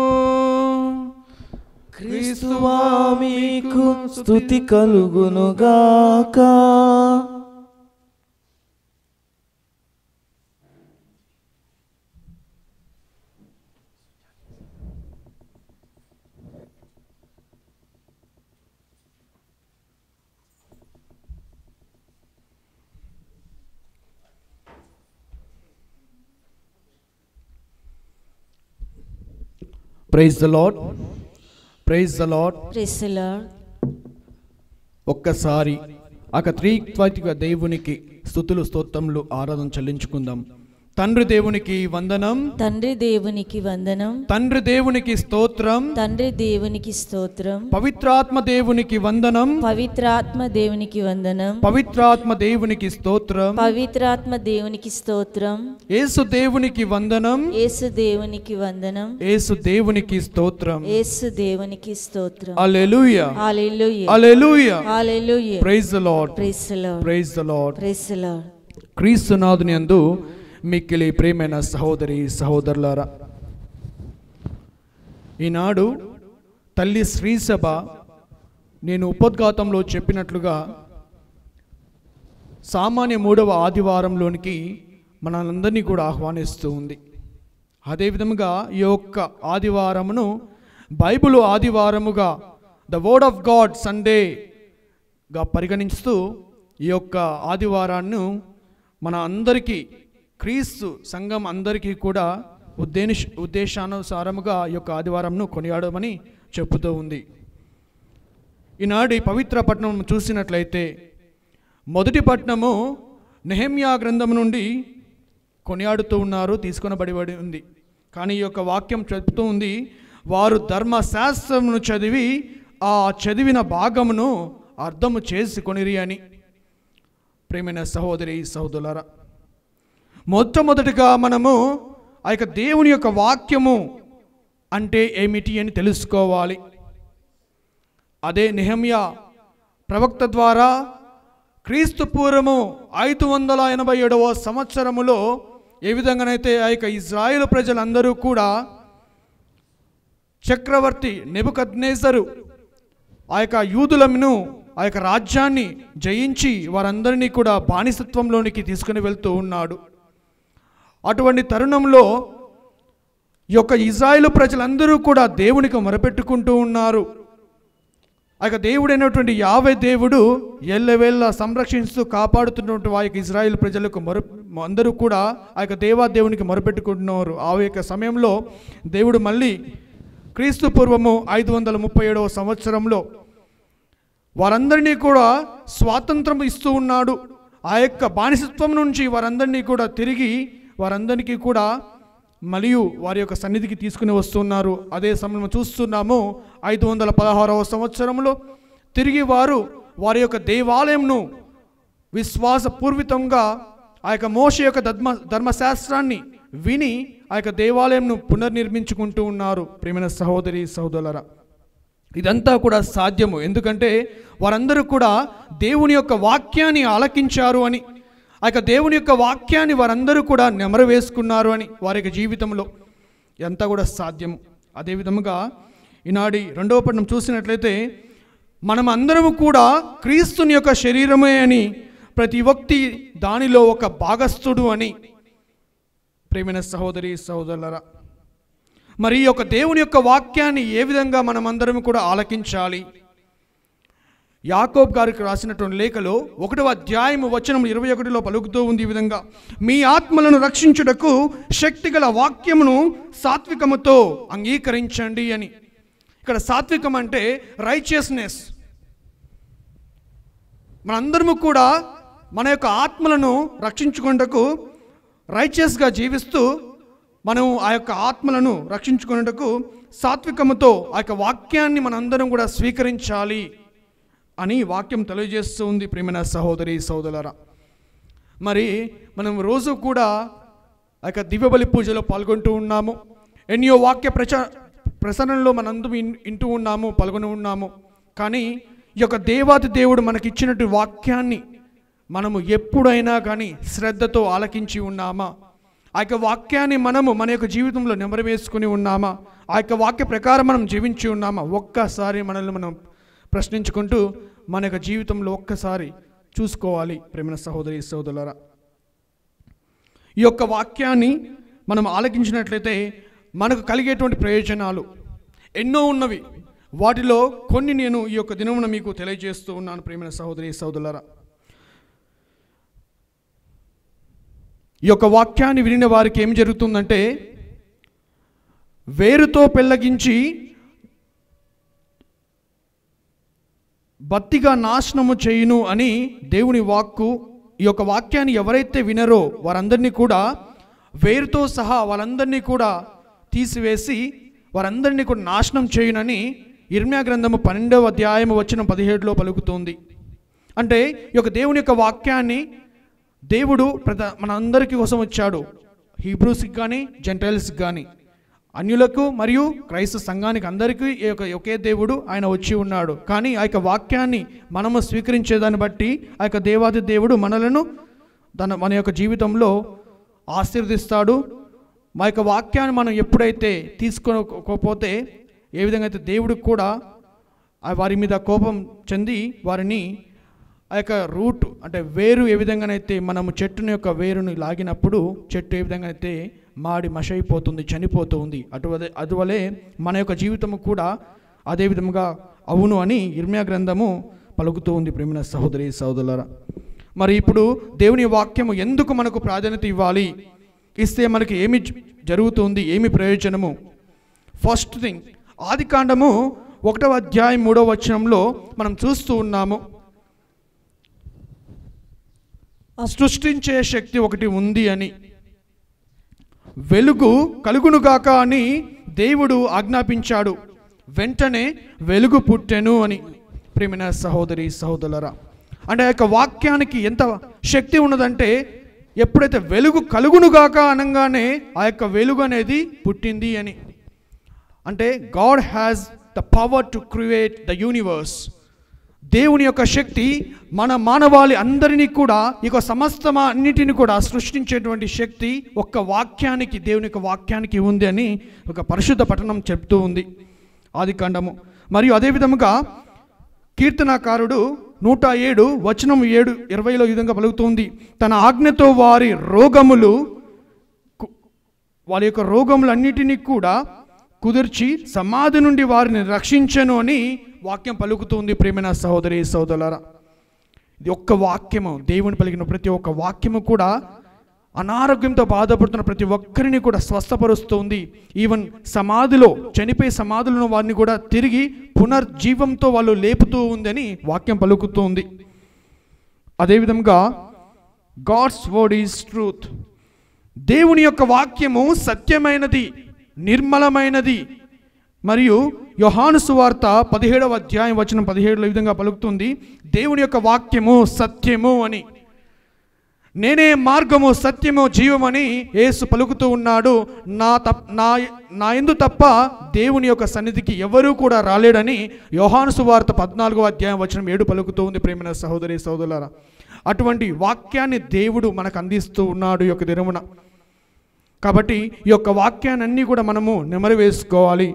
క్రీస్తువా మీకు స్తుతి కలుగునుగాక. Praise the lord, praise the lord. Praise the lord. ఒక్కసారి త్రిత్వైక దేవునికి స్తుతులు స్తోత్రములు ఆరాధన చెల్లించుకుందాం. తండ్రి దేవునికి వందనం, తండ్రి దేవునికి వందనం, తండ్రి దేవునికి స్తోత్రం, తండ్రి దేవునికి స్తోత్రం, పవిత్రాత్మ దేవునికి వందనం, పవిత్రాత్మ దేవునికి వందనం, పవిత్రాత్మ దేవునికి స్తోత్రం, పవిత్రాత్మ దేవునికి స్తోత్రం, యేసు దేవునికి వందనం, యేసు దేవునికి వందనం, యేసు దేవునికి స్తోత్రం. యేసు దేవునికి స్తోత్రం. హల్లెలూయా, హల్లెలూయా, హల్లెలూయా, హల్లెలూయా. Praise the lord, praise the Lord, praise the lord. Praise the Lord. క్రీస్తునాథుని యందు మిక్కిలి ప్రియమైన సహోదరి సహోదరులారా, ఈనాడు తల్లి శ్రీసభ నేను ఉపోద్ఘాతంలో చెప్పినట్లుగా సామాన్య 3వ ఆదివారంలోనికి మనందరినీ కూడా ఆహ్వానిస్తూ ఉంది. అదేవిధముగా ఈ యొక్క ఆదివారమును బైబిల్ ఆదివారముగా ద వర్డ్ ఆఫ్ గాడ్ సండేగా పరిగణిస్తూ ఈ యొక్క ఆదివారాన్ని మన అందరికీ, క్రీస్తు సంఘం అందరికీ కూడా ఉద్దేశానుసారముగా ఈ యొక్క ఆదివారంను కొనియాడమని చెబుతూ ఉంది. ఈనాడు పవిత్ర పట్టణం చూసినట్లయితే మొదటి పట్టణము నెహెమ్యా గ్రంథం నుండి కొనియాడుతూ ఉన్నారు, తీసుకొనబడి ఉంది. కానీ ఈ యొక్క వాక్యం చెబుతూ ఉంది, వారు ధర్మశాస్త్రమును చదివి ఆ చదివిన భాగమును అర్థము చేసుకొనిరి అని. ప్రియమైన సహోదరి సహోదరులారా, మొట్టమొదటిగా మనము ఆ యొక్క దేవుని యొక్క వాక్యము అంటే ఏమిటి అని తెలుసుకోవాలి. అదే నెహెమ్యా ప్రవక్త ద్వారా క్రీస్తు పూర్వము 587వ సంవత్సరములో ఏ విధంగానైతే ఆ యొక్క ఇజ్రాయేలు ప్రజలందరూ కూడా చక్రవర్తి నెబుకద్నెజరు ఆ యొక్క యూదులను, ఆ యొక్క రాజ్యాన్ని జయించి వారందరినీ కూడా బానిసత్వంలోనికి తీసుకుని వెళ్తూ ఉన్నాడు. అటువంటి తరుణంలో ఈ యొక్క ఇజ్రాయేలు ప్రజలందరూ కూడా దేవునికి మొరపెట్టుకుంటూ ఉన్నారు. ఆ యొక్క దేవుడైనటువంటి యావే దేవుడు ఎల్లవేళ సంరక్షిస్తూ కాపాడుతున్నటువంటి ఆ యొక్క ఇజ్రాయేల్ ప్రజలకు అందరూ కూడా ఆ యొక్క దేవాదేవునికి మొరపెట్టుకుంటున్నారు. ఆ యొక్క సమయంలో దేవుడు మళ్ళీ క్రీస్తు పూర్వము 537వ సంవత్సరంలో వారందరినీ కూడా స్వాతంత్రం ఇస్తూ ఉన్నాడు. ఆ యొక్క బానిసత్వం నుంచి వారందరినీ కూడా తిరిగి వారందరికీ కూడా మరియు వారి యొక్క సన్నిధికి తీసుకుని వస్తున్నారు. అదే సమయంలో చూస్తున్నాము 516వ సంవత్సరంలో తిరిగి వారి యొక్క దేవాలయంను విశ్వాసపూర్వితంగా ఆ యొక్క మోషే యొక్క ధర్మశాస్త్రాన్ని విని ఆ యొక్క దేవాలయంను పునర్నిర్మించుకుంటూ ఉన్నారు. ప్రియమైన సహోదరి సహోదరులారా, ఇదంతా కూడా సాధ్యము, ఎందుకంటే వారందరూ కూడా దేవుని యొక్క వాక్యాన్ని ఆలకించారు అని, ఆ యొక్క దేవుని యొక్క వాక్యాన్ని వారందరూ కూడా నెమరు వేసుకున్నారు అని వారి యొక్క జీవితంలో ఎంత కూడా సాధ్యము. అదేవిధముగా ఈనాడు 2వ పట్టణం చూసినట్లయితే మనం అందరము కూడా క్రీస్తుని యొక్క శరీరమే అని, ప్రతి వ్యక్తి దానిలో ఒక భాగస్థుడు అని. ప్రియమైన సహోదరి సహోదరులారా, మరి ఈ యొక్క దేవుని యొక్క వాక్యాన్ని ఏ విధంగా మనమందరం కూడా ఆలకించాలి? యాకోబు గారికి రాసినటువంటి లేఖలో 1వ అధ్యాయము వచనం 21లో పలుకుతూ ఉంది ఈ విధంగా, మీ ఆత్మలను రక్షించుటకు శక్తిగల వాక్యమును సాత్వికముతో అంగీకరించండి అని. ఇక్కడ సాత్వికం అంటే రైచియస్నెస్. మనందరము కూడా మన యొక్క ఆత్మలను రక్షించుకున్నటకు రైచియస్గా జీవిస్తూ మనం ఆ యొక్క ఆత్మలను రక్షించుకున్నటకు సాత్వికముతో ఆ యొక్క వాక్యాన్ని మనందరం కూడా స్వీకరించాలి అని వాక్యం తెలియజేస్తూ ఉంది. ప్రియమైన సహోదరి సహోదరులారా, మరి మనం రోజు కూడా ఆ యొక్క దివ్యబలి పూజలో పాల్గొంటూ ఉన్నాము. ఎన్నో వాక్య ప్రసరణలో మనందరం వింటూ ఉన్నాము, పాల్గొని ఉన్నాము. కానీ ఈ యొక్క దేవాది దేవుడు మనకిచ్చినట్టు వాక్యాన్ని మనము ఎప్పుడైనా కానీ శ్రద్ధతో ఆలకించి ఉన్నామా? ఆ యొక్క వాక్యాన్ని మనము మన యొక్క జీవితంలో నెమరు వేసుకుని ఉన్నామా? ఆ యొక్క వాక్య ప్రకారం మనం జీవించి ఉన్నామా? ఒక్కసారి మనల్ని మనం ప్రశ్నించుకుంటూ మన యొక్క జీవితంలో ఒక్కసారి చూసుకోవాలి. ప్రేమ సహోదరి సహోదరులారా, ఈ యొక్క వాక్యాన్ని మనం ఆలకించినట్లయితే మనకు కలిగేటువంటి ప్రయోజనాలు ఎన్నో ఉన్నవి. వాటిలో కొన్ని నేను ఈ యొక్క దినమున మీకు తెలియజేస్తూ ఉన్నాను. ప్రేమ సహోదరి సహోదరులారా, ఈ యొక్క వాక్యాన్ని వినిన వారికి ఏం జరుగుతుందంటే, వేరుతో పెళ్ళగించి బత్తిగా నాశనము చేయును అని దేవుని వాక్కు. ఈ యొక్క వాక్యాన్ని ఎవరైతే వినరో వారందరినీ కూడా వేరుతో సహా వాళ్ళందరినీ కూడా తీసివేసి వారందరినీ కూడా నాశనం చేయునని ఇర్మియా గ్రంథము 12వ అధ్యాయము వచనం 17లో పలుకుతుంది. అంటే ఈ యొక్క దేవుని యొక్క వాక్యాన్ని దేవుడు మన అందరికీ కోసం వచ్చాడు. హీబ్రూస్కి కానీ జెంటైల్స్కి కానీ, అన్యులకు మరియు క్రైస్తవ సంఘానికి అందరికీ ఒకే దేవుడు ఆయన వచ్చి ఉన్నాడు. కానీ ఆ యొక్క వాక్యాన్ని మనము స్వీకరించేదాన్ని బట్టి ఆ యొక్క దేవాది దేవుడు మనలను మన యొక్క జీవితంలో ఆశీర్వదిస్తాడు. మా యొక్క వాక్యాన్ని మనం ఎప్పుడైతే తీసుకోకపోతే ఏ విధంగా అయితే దేవుడికి కూడా వారి మీద కోపం చెంది వారిని ఆ యొక్క రూట్ అంటే వేరు ఏ విధంగానైతే మనము చెట్టుని యొక్క వేరుని లాగినప్పుడు చెట్టు ఏ విధంగా అయితే మాడి మషైపోతుంది, చనిపోతుంది, అటువలే మన యొక్క జీవితము కూడా అదే విధముగా అవును అని ఇర్మియా గ్రంథము పలుకుతూ ఉంది. ప్రేమైన సహోదరి సహోదరులారా, మరి ఇప్పుడు దేవుని వాక్యము ఎందుకు మనకు ప్రాధాన్యత ఇవ్వాలి, ఇస్తే మనకి ఏమి జరుగుతుంది, ఏమి ప్రయోజనము? ఫస్ట్ థింగ్, ఆదికాండము 1వ అధ్యాయం 3వ వచనంలో మనం చూస్తూ ఉన్నాము, సృష్టించే శక్తి ఒకటి ఉంది అని, వెలుగు కలుగునుగాక అని దేవుడు ఆజ్ఞాపించాడు, వెంటనే వెలుగు పుట్టెను అని. ప్రియమైన సహోదరి సహోదరులారా, అంటే ఆ యొక్క వాక్యానికి ఎంత శక్తి ఉన్నదంటే ఎప్పుడైతే వెలుగు కలుగునుగాక అనగానే ఆ యొక్క వెలుగు అనేది పుట్టింది అని. అంటే God has the power to create the universe. దేవుని యొక్క శక్తి మన మానవాళి అందరినీ కూడా ఈ యొక్క సమస్తమన్నిటిని కూడా సృష్టించేటువంటి శక్తి ఒక్క వాక్యానికి, దేవుని యొక్క వాక్యానికి ఉంది అని ఒక పరిశుద్ధ పఠనం చెప్తూ ఉంది ఆదికాండము. మరియు అదే విధముగా కీర్తనాకారుడు 107 వచనం 7:20లో ఈ విధంగా పలుకుతుంది, తన ఆజ్ఞతో వారి యొక్క రోగములన్నిటినీ కూడా కుదిర్చి సమాధి నుండి వారిని రక్షించను అని వాక్యం పలుకుతుంది. ప్రేమైన సహోదరి సహోదరులారా, ఇది ఒక్క వాక్యము, దేవుని పలికిన ప్రతి ఒక్క వాక్యము కూడా అనారోగ్యంతో బాధపడుతున్న ప్రతి ఒక్కరిని కూడా స్వస్థపరుస్తుంది. ఈవెన్ సమాధిలో చనిపోయే సమాధులను వారిని కూడా తిరిగి పునర్జీవంతో వాళ్ళు లేపుతూ ఉందని వాక్యం పలుకుతుంది. అదేవిధంగా గాడ్స్ వర్డ్ ఈజ్ ట్రూత్. దేవుని యొక్క వాక్యము సత్యమైనది, నిర్మలమైనది. మరియు యోహాను సువార్త 17వ అధ్యాయం వచనం 17లో ఈ విధంగా పలుకుతుంది, దేవుని యొక్క వాక్యము సత్యము అని. నేనే మార్గము సత్యము జీవమని యేసు పలుకుతూ ఉన్నాడు. నా యందు తప్ప దేవుని యొక్క సన్నిధికి ఎవరూ కూడా రాలేడని యోహాను సువార్త 14వ అధ్యాయం వచనం 7 పలుకుతూ ఉంది. ప్రేమైన సహోదరి సహోదరులారా, అటువంటి వాక్యాన్ని దేవుడు మనకు అందిస్తూ ఉన్నాడు ఈ యొక్క దినమున. కాబట్టి ఈ యొక్క వాక్యాన్ని అన్నీ కూడా మనము నెమరు వేసుకోవాలి.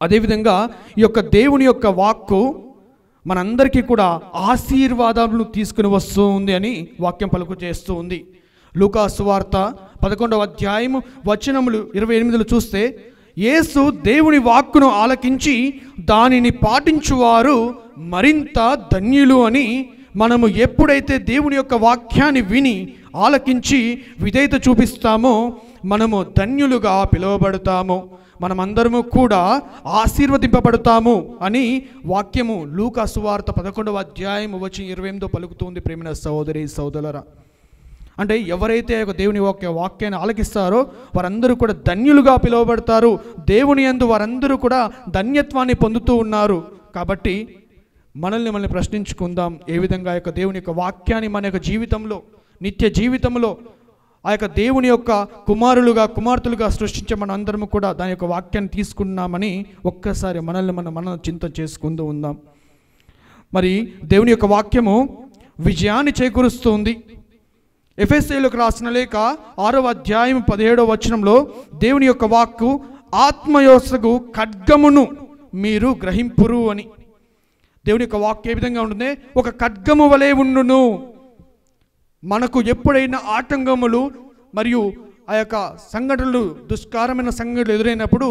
అదేవిధంగా ఈ యొక్క దేవుని యొక్క వాక్కు మనందరికీ కూడా ఆశీర్వాదాలను తీసుకుని వస్తూ ఉంది అని వాక్యం పలుకు చేస్తూ ఉంది. లూకా సువార్త 11వ అధ్యాయం వచనములు 28లో చూస్తే, యేసు దేవుని వాక్కును ఆలకించి దానిని పాటించువారు మరింత ధన్యులు అని. మనము ఎప్పుడైతే దేవుని యొక్క వాక్యాన్ని విని ఆలకించి విధేయత చూపిస్తామో మనము ధన్యులుగా పిలువబడతాము, మనమందరము కూడా ఆశీర్వదింపబడతాము అని వాక్యము లూకా సువార్త 11వ అధ్యాయం వచ్చి 28 పలుకుతుంది. ప్రేమైన సహోదరి సహోదరులారా, అంటే ఎవరైతే ఒక దేవుని వాక్యాన్ని ఆలకిస్తారో వారందరూ కూడా ధన్యులుగా పిలువబడతారు. దేవుని యందు వారందరూ కూడా ధన్యత్వాన్ని పొందుతూ ఉన్నారు. కాబట్టి మనల్ని ప్రశ్నించుకుందాం, ఏ విధంగా యొక్క దేవుని యొక్క వాక్యాన్ని మన యొక్క జీవితంలో, నిత్య జీవితంలో ఆ యొక్క దేవుని యొక్క కుమారులుగా కుమార్తెలుగా సృష్టించే మన అందరము కూడా దాని యొక్క వాక్యాన్ని తీసుకున్నామని ఒక్కసారి మనల్ని చింత చేసుకుంటూ ఉందాం. మరి దేవుని యొక్క వాక్యము విజయాన్ని చేకూరుస్తుంది. ఎఫెసీయులకు రాసిన లేఖ 6వ అధ్యాయం 17వ వచనంలో దేవుని యొక్క వాక్కు ఆత్మయోసగు ఖడ్గమును మీరు గ్రహింపురు అని. దేవుని యొక్క వాక్యం ఏ విధంగా ఉంటుంది? ఒక ఖడ్గము వలె ఉండును. మనకు ఎప్పుడైనా ఆటంకములు మరియు ఆ యొక్క సంఘటనలు, దుష్కరమైన సంఘటనలు ఎదురైనప్పుడు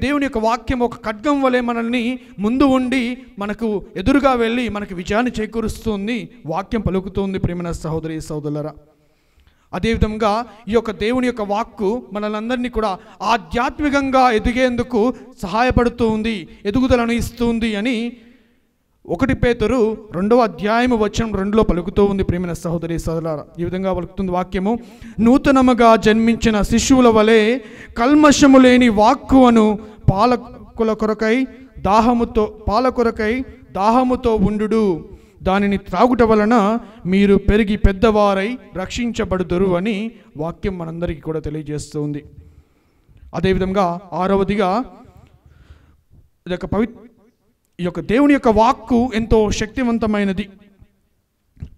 దేవుని యొక్క వాక్యం ఒక ఖడ్గం వలె మనల్ని ముందు ఉండి మనకు ఎదురుగా వెళ్ళి మనకు విజయాన్ని చేకూరుస్తుంది, వాక్యం పలుకుతుంది. ప్రేమైన సహోదరి సహోదరులారా, అదేవిధంగా ఈ యొక్క దేవుని యొక్క వాక్కు మనలందరినీ కూడా ఆధ్యాత్మికంగా ఎదిగేందుకు సహాయపడుతూ ఉంది, ఎదుగుదలను ఇస్తుంది అని 1 పేతురు 2వ అధ్యాయము వచనం 2లో పలుకుతూ ఉంది ప్రియమైన సహోదరి సోదరులారా. ఈ విధంగా పలుకుతుంది వాక్యము: నూతనముగా జన్మించిన శిశువుల వలె కల్మషము లేని వాక్కును పాల కొరకై దాహముతో ఉండుడు, దానిని త్రాగుట వలన మీరు పెరిగి పెద్దవారై రక్షించబడుదురు అని వాక్యం మనందరికీ కూడా తెలియజేస్తుంది. అదేవిధంగా 6వదిగా ఈ యొక్క దేవుని యొక్క వాక్కు ఎంతో శక్తివంతమైనది.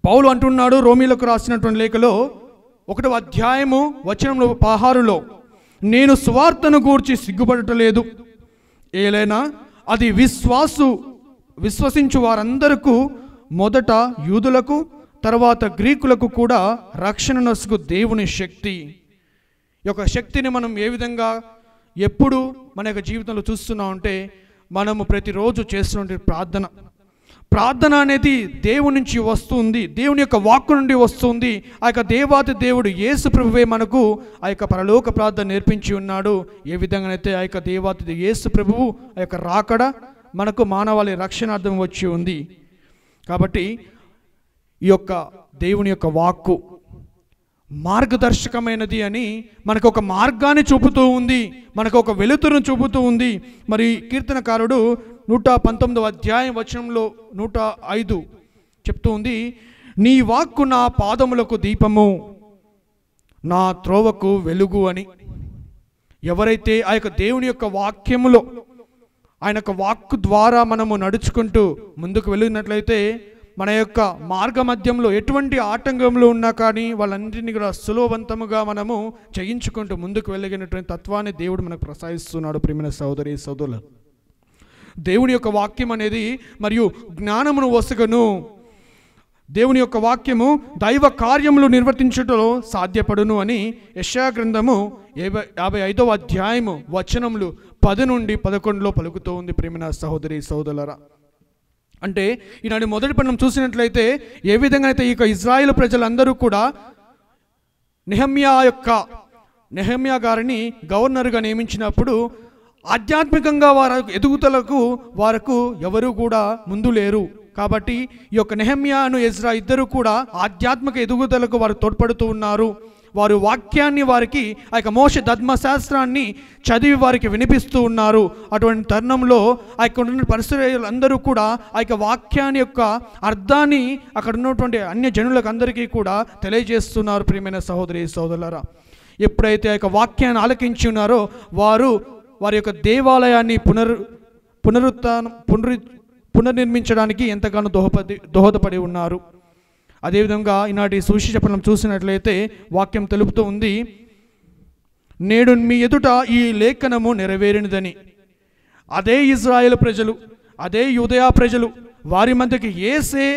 పౌలు అంటున్నాడు రోమీలకు రాసినటువంటి లేఖలో 1వ అధ్యాయము వచనంలో 16లో, నేను సువార్తను గూర్చి సిగ్గుపడటలేదు, ఏలైనా అది విశ్వసించు వారందరకు, మొదట యూదులకు తర్వాత గ్రీకులకు కూడా రక్షణ నొసగు దేవుని శక్తి. ఈ యొక్క శక్తిని మనం ఏ విధంగా ఎప్పుడు మన యొక్క జీవితంలో చూస్తున్నామంటే, మనము ప్రతిరోజు చేస్తున్న ప్రార్థన అనేది దేవుని నుంచి వస్తుంది, దేవుని యొక్క వాక్కు నుండి వస్తుంది. ఆ యొక్క దేవాతి దేవుడు యేసు ప్రభువే మనకు ఆ యొక్క పరలోక ప్రార్థన నేర్పించి ఉన్నాడు. ఏ విధంగానైతే ఆ యొక్క దేవాతి యేసు ప్రభువు ఆ యొక్క రాకడ మనకు మానవాళి రక్షణార్థం వచ్చి ఉంది. కాబట్టి ఈ యొక్క దేవుని యొక్క వాక్కు మార్గదర్శకమైనది అని మనకు ఒక మార్గాన్ని చూపుతూ ఉంది, మనకు ఒక వెలుతురును చూపుతూ ఉంది. మరి కీర్తనకారుడు 119వ అధ్యాయం వచనంలో 105 చెప్తూ ఉంది: నీ వాక్కు నా పాదములకు దీపము, నా త్రోవకు వెలుగు అని. ఎవరైతే ఆ యొక్క దేవుని యొక్క వాక్యములో ఆయన యొక్క వాక్కు ద్వారా మనము నడుచుకుంటూ ముందుకు వెళ్ళినట్లయితే మన యొక్క మార్గ మధ్యంలో ఎటువంటి ఆటంకంలో ఉన్నా కానీ వాళ్ళన్నింటినీ కూడా సులభవంతముగా మనము జయించుకుంటూ ముందుకు వెళ్ళగినటువంటి తత్వాన్ని దేవుడు మనకు ప్రసాదిస్తున్నాడు. ప్రియమైన సహోదరి సహోదరులు, దేవుని యొక్క వాక్యం అనేది మరియు జ్ఞానమును వసగను. దేవుని యొక్క వాక్యము దైవ కార్యములు నిర్వర్తించుటలో సాధ్యపడును అని యెషయా గ్రంథము 55వ అధ్యాయము వచనములు 10 నుండి 11లో పలుకుతూ ఉంది. ప్రియమైన సహోదరి సహోదరులారా, అంటే ఈనాడు మొదటి మనం చూసినట్లయితే ఏ విధంగా అయితే ఈ యొక్క ఇజ్రాయేల్ ప్రజలందరూ కూడా నెహమ్యా గారిని గవర్నర్గా నియమించినప్పుడు ఆధ్యాత్మికంగా వారి ఎదుగుదలకు వారికి ఎవరు కూడా ముందు లేరు. కాబట్టి ఈ యొక్క నెహమ్యాను ఎజ్రా ఇద్దరు కూడా ఆధ్యాత్మిక ఎదుగుదలకు వారు తోడ్పడుతూ ఉన్నారు. వారు వాక్యాన్ని వారికి ఆ యొక్క మోషే ధర్మశాస్త్రాన్ని చదివి వారికి వినిపిస్తూ ఉన్నారు. అటువంటి తరుణంలో ఆ యొక్క ఉన్న పరిసరాలందరూ కూడా ఆ యొక్క వాక్యాన్ని యొక్క అర్థాన్ని అక్కడ ఉన్నటువంటి అన్య జనులకు అందరికీ కూడా తెలియజేస్తున్నారు. ప్రియమైన సహోదరి సహోదరులారా, ఎప్పుడైతే ఆ యొక్క వాక్యాన్ని ఆలకించి ఉన్నారో వారి యొక్క దేవాలయాన్ని పునర్నిర్మించడానికి ఎంతగానో దోహదపడి ఉన్నారు. అదేవిధంగా ఈనాటి సువిశేషం చూసినట్లయితే వాక్యం తెలుపుతూ ఉంది: నేడు మీ ఎదుట ఈ లేఖనము నెరవేరినదని. అదే ఇజ్రాయేల్ ప్రజలు, అదే యూదయా ప్రజలు, వారి మధ్యకి యేసే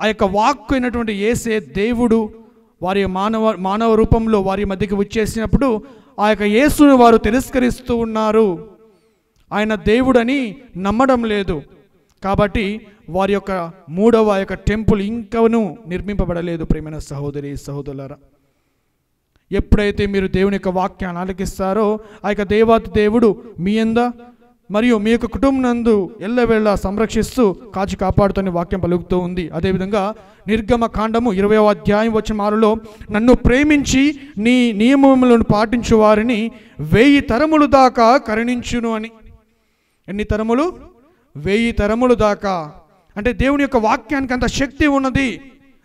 ఆ యొక్క వాక్కు అయినటువంటి యేసే దేవుడు వారి మానవ రూపంలో వారి మధ్యకి వచ్చేసినప్పుడు ఆ యొక్క యేసుని వారు తిరస్కరిస్తూ ఉన్నారు. ఆయన దేవుడని నమ్మడం లేదు. కాబట్టి వారి యొక్క మూడవ యొక్క టెంపుల్ ఇంకనూ నిర్మింపబడలేదు. ప్రియమైన సహోదరి సహోదరులారా, ఎప్పుడైతే మీరు దేవుని యొక్క వాక్యాన్ని ఆలకిస్తారో ఆ యొక్క దేవాతి దేవుడు మీ యందు మరియు మీ యొక్క కుటుంబం నందు ఎల్లవేళ సంరక్షిస్తూ కాపాడుతూనే వాక్యం పలుకుతూ ఉంది. అదేవిధంగా నిర్గమ కాండము 20వ అధ్యాయం వచనం 6లో, నన్ను ప్రేమించి నీ నియమములను పాటించు వారిని 1000 తరములు దాకా కరుణించును అని. ఎన్ని తరములు? 1000 తరములు దాకా. అంటే దేవుని యొక్క వాక్యానికి అంత శక్తి ఉన్నది,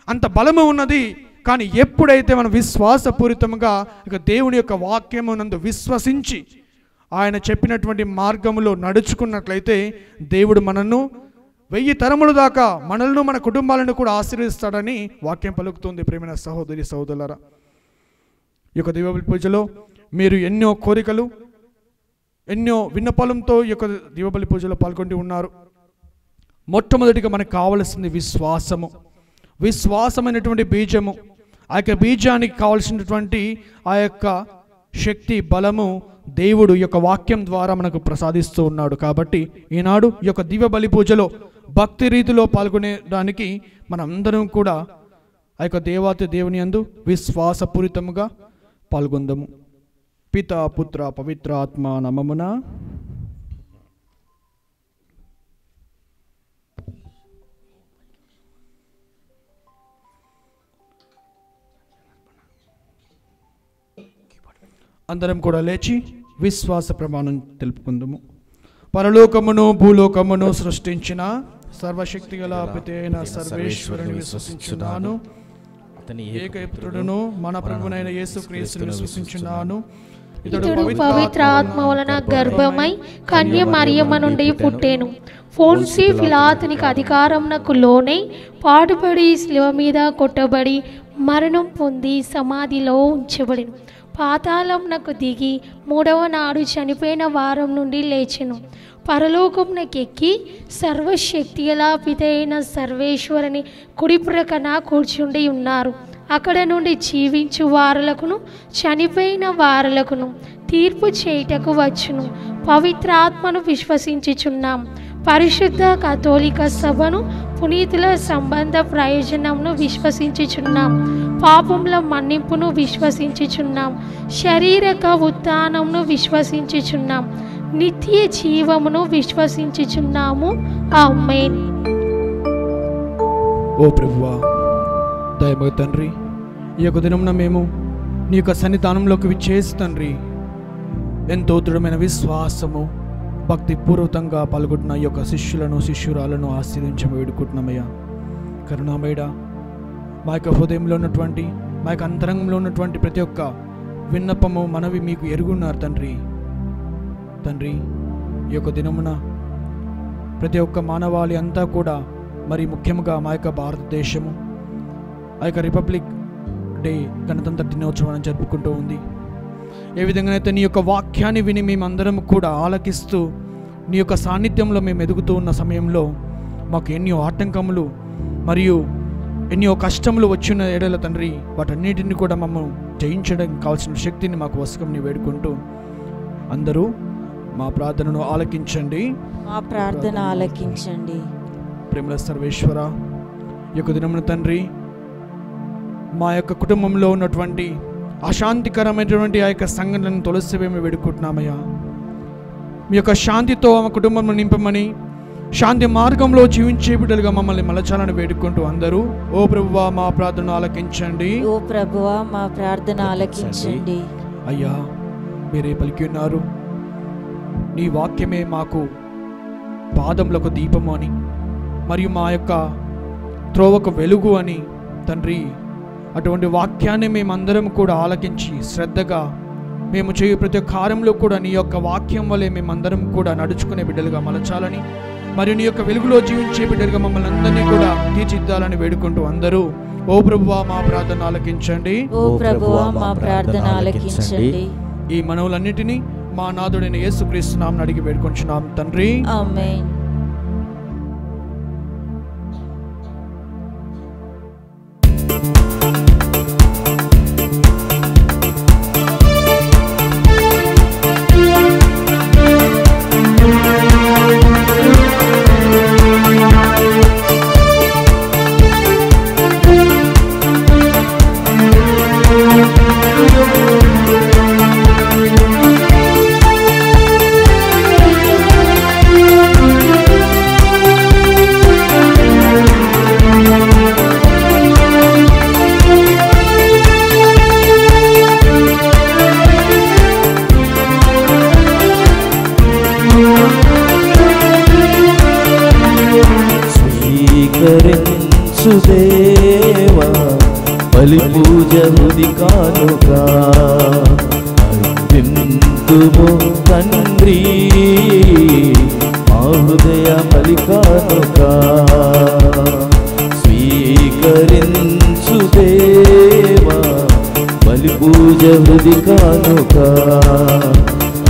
అంత బలము ఉన్నది. కానీ ఎప్పుడైతే మనం విశ్వాసపూరితంగా ఇక దేవుని యొక్క వాక్యమునందు విశ్వసించి ఆయన చెప్పినటువంటి మార్గములో నడుచుకున్నట్లయితే దేవుడు మనను 1000 తరముల దాకా మనల్ని మన కుటుంబాలను కూడా ఆశీర్వదిస్తాడని వాక్యం పలుకుతుంది. ప్రియమైన సహోదరి సహోదరులారా, ఈ యొక్క దీపావళి పూజలో మీరు ఎన్నో కోరికలు, ఎన్నో విన్నపాలంతో ఈ యొక్క దీపావళి పూజలో పాల్గొంటూ ఉన్నారు. మొట్టమొదటిగా మనకు కావలసింది విశ్వాసము, విశ్వాసమైనటువంటి బీజము. ఆ యొక్క బీజానికి కావలసినటువంటి ఆ యొక్క శక్తి, బలము దేవుడు ఈ యొక్క వాక్యం ద్వారా మనకు ప్రసాదిస్తూ ఉన్నాడు. కాబట్టి ఈనాడు ఈ యొక్క దివ్య బలి పూజలో భక్తి రీతిలో పాల్గొనేదానికి మనందరం కూడా ఆ యొక్క దేవాతి దేవుని యందు విశ్వాసపూరితముగా పాల్గొందాము. పిత పుత్ర పవిత్ర ఆత్మ నామమున. అందరం కూడా లేచి విశ్వాస ప్రమాణం తెలుపుకుందాము. పరలోకమును భూలోకమును సృష్టించిన సర్వశక్తి గల పిత అయిన సర్వేశ్వరుని విశ్వసించున్నాను. అతని ఏకపుత్రుడును మన ప్రభువైన యేసుక్రీస్తుని విశ్వసించున్నాను. ఇతడు పవిత్ర ఆత్మ వలన గర్భమై కన్య మరియమ్మ నుండి పుట్టెను. ఫోన్సి పిలాతునికి అధికారమునకు లోనై పాటుపడి శిలువ మీద కొట్టబడి మరణం పొంది సమాధిలో ఉంచబడెను. పాతాళమునకు దిగి 3వ నాడు చనిపోయిన వారం నుండి లేచెను. పరలోకమునకు ఎక్కి సర్వశక్తి గల పిత అయిన సర్వేశ్వరుని కుడి ప్రక్కన కూర్చుండి ఉన్నారు. అక్కడ నుండి జీవించు వారులకును చనిపోయిన వారులకును తీర్పు చేయుటకు వచ్చును. పవిత్ర ఆత్మను విశ్వసించుచున్నాం. పరిశుద్ధ కథోలిక సభను పునీతుల సంబంధ ప్రయోజనమును విశ్వసించుచున్నాం. పాపముల మన్నింపును విశ్వసించుచున్నాం. శారీరక ఉత్థానమును విశ్వసించుచున్నాం. నిత్య జీవమును విశ్వసించుచున్నాము. ఆమేన్. ఓ ప్రభువా, దయగల తండ్రి, ఈ యొక్క దినమున మేము నీ యొక్క సన్నిధానంలోకి విచ్చేసి తండ్రి ఎంతో దృఢమైన విశ్వాసము భక్తిపూర్వకంగా పాల్గొంటున్న ఈ యొక్క శిష్యులను శిష్యురాలను ఆశీర్వదించమని వేడుకుంటున్నామయ్యా. కరుణామయుడా, మా యొక్క హృదయంలో ఉన్నటువంటి మా యొక్క అంతరంగంలో ఉన్నటువంటి ప్రతి ఒక్క విన్నపము మనవి మీకు ఎరుగున్నారు తండ్రి. తండ్రి, ఈ యొక్క దినమున ప్రతి ఒక్క మానవాళి అంతా కూడా, మరి ముఖ్యంగా మా యొక్క భారతదేశము ఆ యొక్క రిపబ్లిక్ డే గణతంత్ర దినోత్సవాన్ని జరుపుకుంటూ ఉంది. ఏ విధంగానైతే నీ యొక్క వాక్యాన్ని విని మేమందరం కూడా ఆలకిస్తూ నీ యొక్క సాన్నిధ్యంలో మేము ఎదుగుతూ ఉన్న సమయంలో మాకు ఎన్నో ఆటంకములు మరియు ఎన్నో కష్టములు వచ్చిన ఎడల తండ్రి, వాటన్నిటిని కూడా మమ్మల్ని జయించడానికి కావాల్సిన శక్తిని మాకు వసకమని వేడుకుంటూ అందరూ మా ప్రార్థనను ఆలకించండి. మా ప్రార్థన ఆలకించండి. ప్రేమల సర్వేశ్వర, ఈ యొక్క దినమున తండ్రి, మా యొక్క కుటుంబంలో ఉన్నటువంటి అశాంతికరమైనటువంటి ఆ యొక్క సంఘటనలను తొలసివేమి వేడుకుంటున్నామయ్యా. మీ యొక్క శాంతితో మా కుటుంబంలో నింపమని, శాంతి మార్గంలో జీవించే బిడ్డలుగా మమ్మల్ని మలచాలని వేడుకుంటూ అందరూ ఓ ప్రభువా మా ప్రార్థన ఆలకించండి. ఓ ప్రభువా మా ప్రార్థన ఆలకించండి. అయ్యా, మీరే పలికి ఉన్నారు, నీ వాక్యమే మాకు పాదములకు దీపము అని, మరియు మా యొక్క త్రోవకు వెలుగు అని తండ్రి. అటువంటి వాక్యాన్ని మేమందరం కూడా ఆలకించి శ్రద్ధగా మేము చేయు ప్రతి కార్యంలో కూడా నీ యొక్క వాక్యం వల్లే మేమందరం కూడా నడుచుకునే బిడ్డలుగా మలచాలని, మరియు నీ యొక్క వెలుగులో జీవించే బిడ్డలుగా మమ్మల్ని అందరినీ కూడా తీర్చిద్దాలని వేడుకుంటూ అందరూ ఓ ప్రభువా మా ప్రార్థన ఆలకించండి. ఓ ప్రభువా మా ప్రార్థన ఆలకించండి. ఈ మనవులన్నిటినీ మా నాథుడైన యేసుక్రీస్తు నామమున అడిగి వేడుకొంచున్నాం తండ్రి. ఆమేన్. దేవా బలి పూజ హృది కానుగా అర్పింతుము తండ్రి, మా హృదయ బలి కానుగా స్వీకరించు దేవా బలి పూజ హృది కానుగా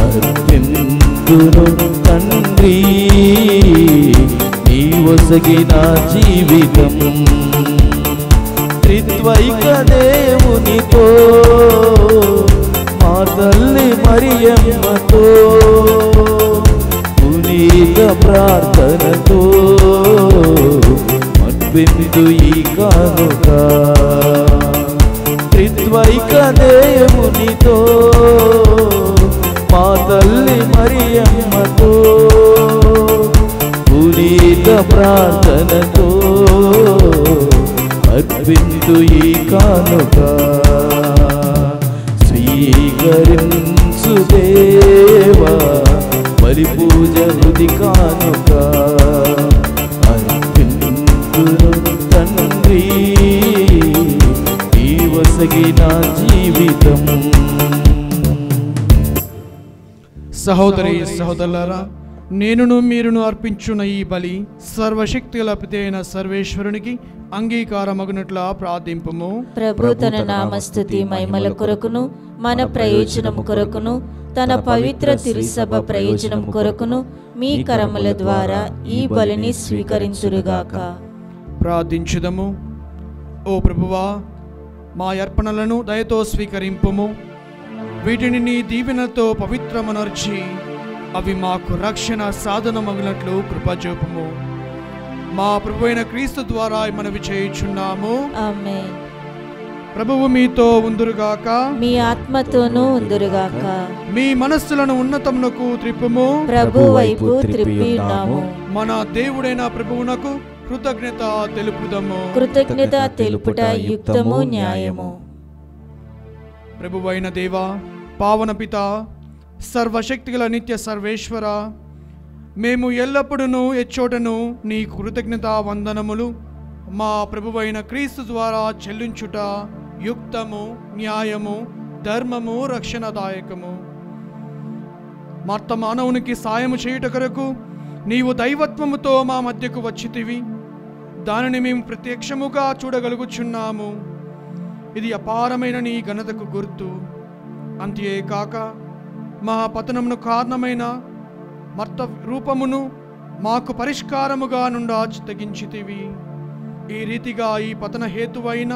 అర్పింతును తండ్రి, ఒసగిన జీవితం త్రిత్వైక దేవునితో మా తల్లి మరియమ్మతో పునీత ప్రార్థనతో అర్పింతు ఈ కానుక. త్రిత్వైక దేవునితో మా తల్లి మరియమ్మతో పునీత ప్రార్థనతో అర్పింతు ఈ కానుక. స్వీకరించు స్వీకరించు దేవా బలి పూజ హృది కానుక అర్పింతును తండ్రి ఈ వసగిన జీవితం. సహోదరి సహోదరులారా, నేనును మీరును అర్పించున్న ఈ బలి సర్వశక్తిగల పిత అయిన సర్వేశ్వరునికి అంగీకారమగునట్లా ప్రార్థింపుము. ప్రభు తన నామస్తుతి మహిమల కొరకును మన ప్రయోజనం కొరకును తన పవిత్ర తిరుసభ ప్రయోజనం కొరకును మీ కరముల ద్వారా ఈ బలిని స్వీకరించురుగాక. ప్రార్థించుదము. ఓ ప్రభువా, మా అర్పణలను దయతో స్వీకరింపుము. వీటిని నీ దీవెనతో పవిత్రమనర్చి అవి మాకు రక్షణ సాధనమగినట్లు కృపచూపుము. మా ప్రభు అయిన క్రీస్తు ద్వారా మనవి చేయుచున్నాము. ఆమేన్. ప్రభువు మీతో ఉందురుగాక, మీ ఆత్మతోనూ ఉందురుగాక. మీ మనస్సులను ఉన్నతమునకు త్రిప్పుము. ప్రభు వైపు త్రిప్పి ఉన్నాము. మన దేవుడైన ప్రభువునకు కృతజ్ఞత తెలుపుదము. కృతజ్ఞత తెలుపుట యుక్తము న్యాయము. ప్రభువైన దేవా, పావన పిత, సర్వశక్తిగల నిత్య సర్వేశ్వర, మేము ఎల్లప్పుడూ ఎచ్చోటను నీ కృతజ్ఞత వందనములు మా ప్రభువైన క్రీస్తు ద్వారా చెల్లించుట యుక్తము, న్యాయము, ధర్మము, రక్షణదాయకము. మర్త మానవునికి సాయము చేయుట కొరకు నీవు దైవత్వముతో మా మధ్యకు వచ్చితివి. దానిని మేము ప్రత్యక్షముగా చూడగలుగుచున్నాము. ఇది అపారమైన నీ ఘనతకు గుర్తు. అంతేకాక మా పతనమును కారణమైన మర్త రూపమును మాకు పరిష్కారముగా నుండా తగ్గించితివి. ఈ రీతిగా ఈ పతన హేతువైన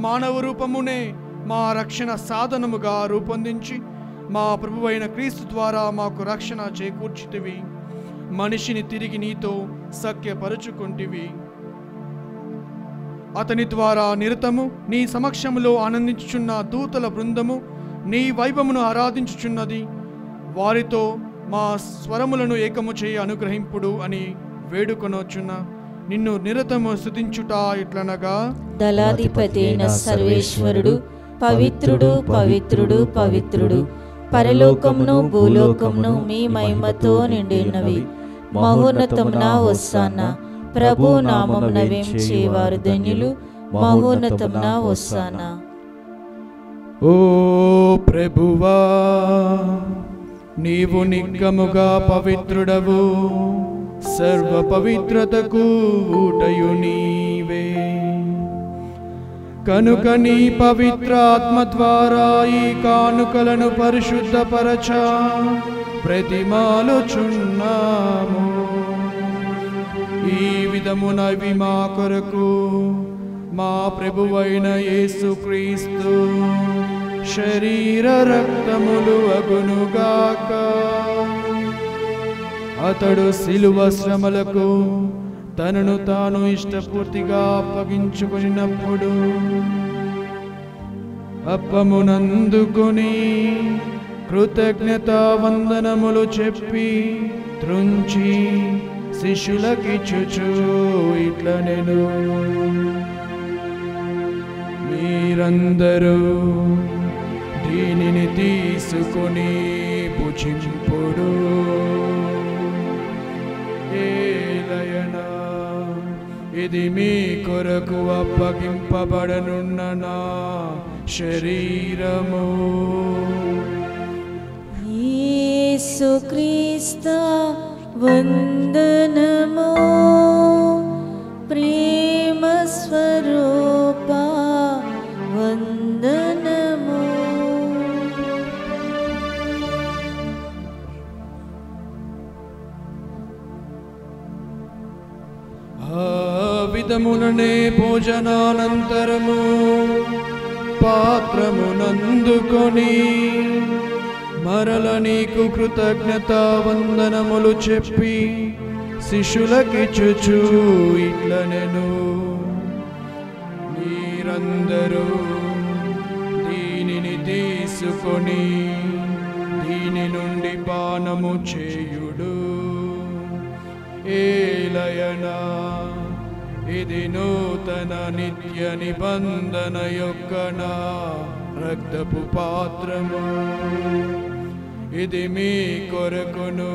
మానవ రూపమునే మా రక్షణ సాధనముగా రూపొందించి మా ప్రభువైన క్రీస్తు ద్వారా మాకు రక్షణ చేకూర్చితివి. మనిషిని తిరిగి నీతో సఖ్యపరుచుకుంటివి. అతని ద్వారా నిరతము నీ సమక్షములో ఆనందించుచున్న దూతల బృందము నీ వైభవమును ఆరాధించుచున్నది. వారితో మా స్వరములను ఏకము చేయ అనుగ్రహింపుడు అని వేడుకొనొచ్చున్న నిన్ను నిరతము స్తుతించుట ఇట్లనగా, దళాధిపతి అయిన సర్వేశ్వరుడు పవిత్రుడు పవిత్రుడు పవిత్రుడు, పరలోకమును భూలోకమును మీ మహిమతో నిండినవి. మహోన్నతమున హోసానా, ప్రభు నామమున వేంచేవారు ధన్యులు. మహోన్నతమున హోసానా. ఓ ప్రభువా, నీవు నిగ్గముగా పవిత్రుడవు, సర్వ పవిత్రతకు ఊటయు నీవే. కనుక నీ పవిత్ర ఆత్మ ద్వారా ఈ కానుకలను పరిశుద్ధపరచ ప్రతిమాలుచున్నాము. ఈ విధమునవి మా కొరకు మా ప్రభువైన యేసుక్రీస్తు శరీర రక్తములు అగునుగాక. అతడు శిలువ శ్రమలకు తనను తాను ఇష్టపూర్తిగా అప్పగించుకున్నప్పుడు అప్పమునందుకొని కృతజ్ఞత వందనములు చెప్పి త్రుంచి శిష్యులకిచ్చుచు ఇట్లనెను, మీరందరూ దీనిని తీసుకొని భుజింపుడు. ఏలయనా, ఇది మీ కొరకు అప్పగింపబడనున్న నా శరీరము. యేసుక్రీస్తు వందనము. ప్రేమ స్వరూప వందనము. ఆ విధముననే భోజనానంతరము పాత్రమునందుకొని మరల నీకు కృతజ్ఞత వందనములు చెప్పి శిష్యులకిచ్చుచు ఇట్లనెను, మీరందరూ దీనిని తీసుకొని దీని నుండి పానము చేయుడు. ఏలయనా, ఇది నూతన నిత్య నిబంధన యొక్క నా రక్తపు పాత్రము. ఇది మీ కొరకును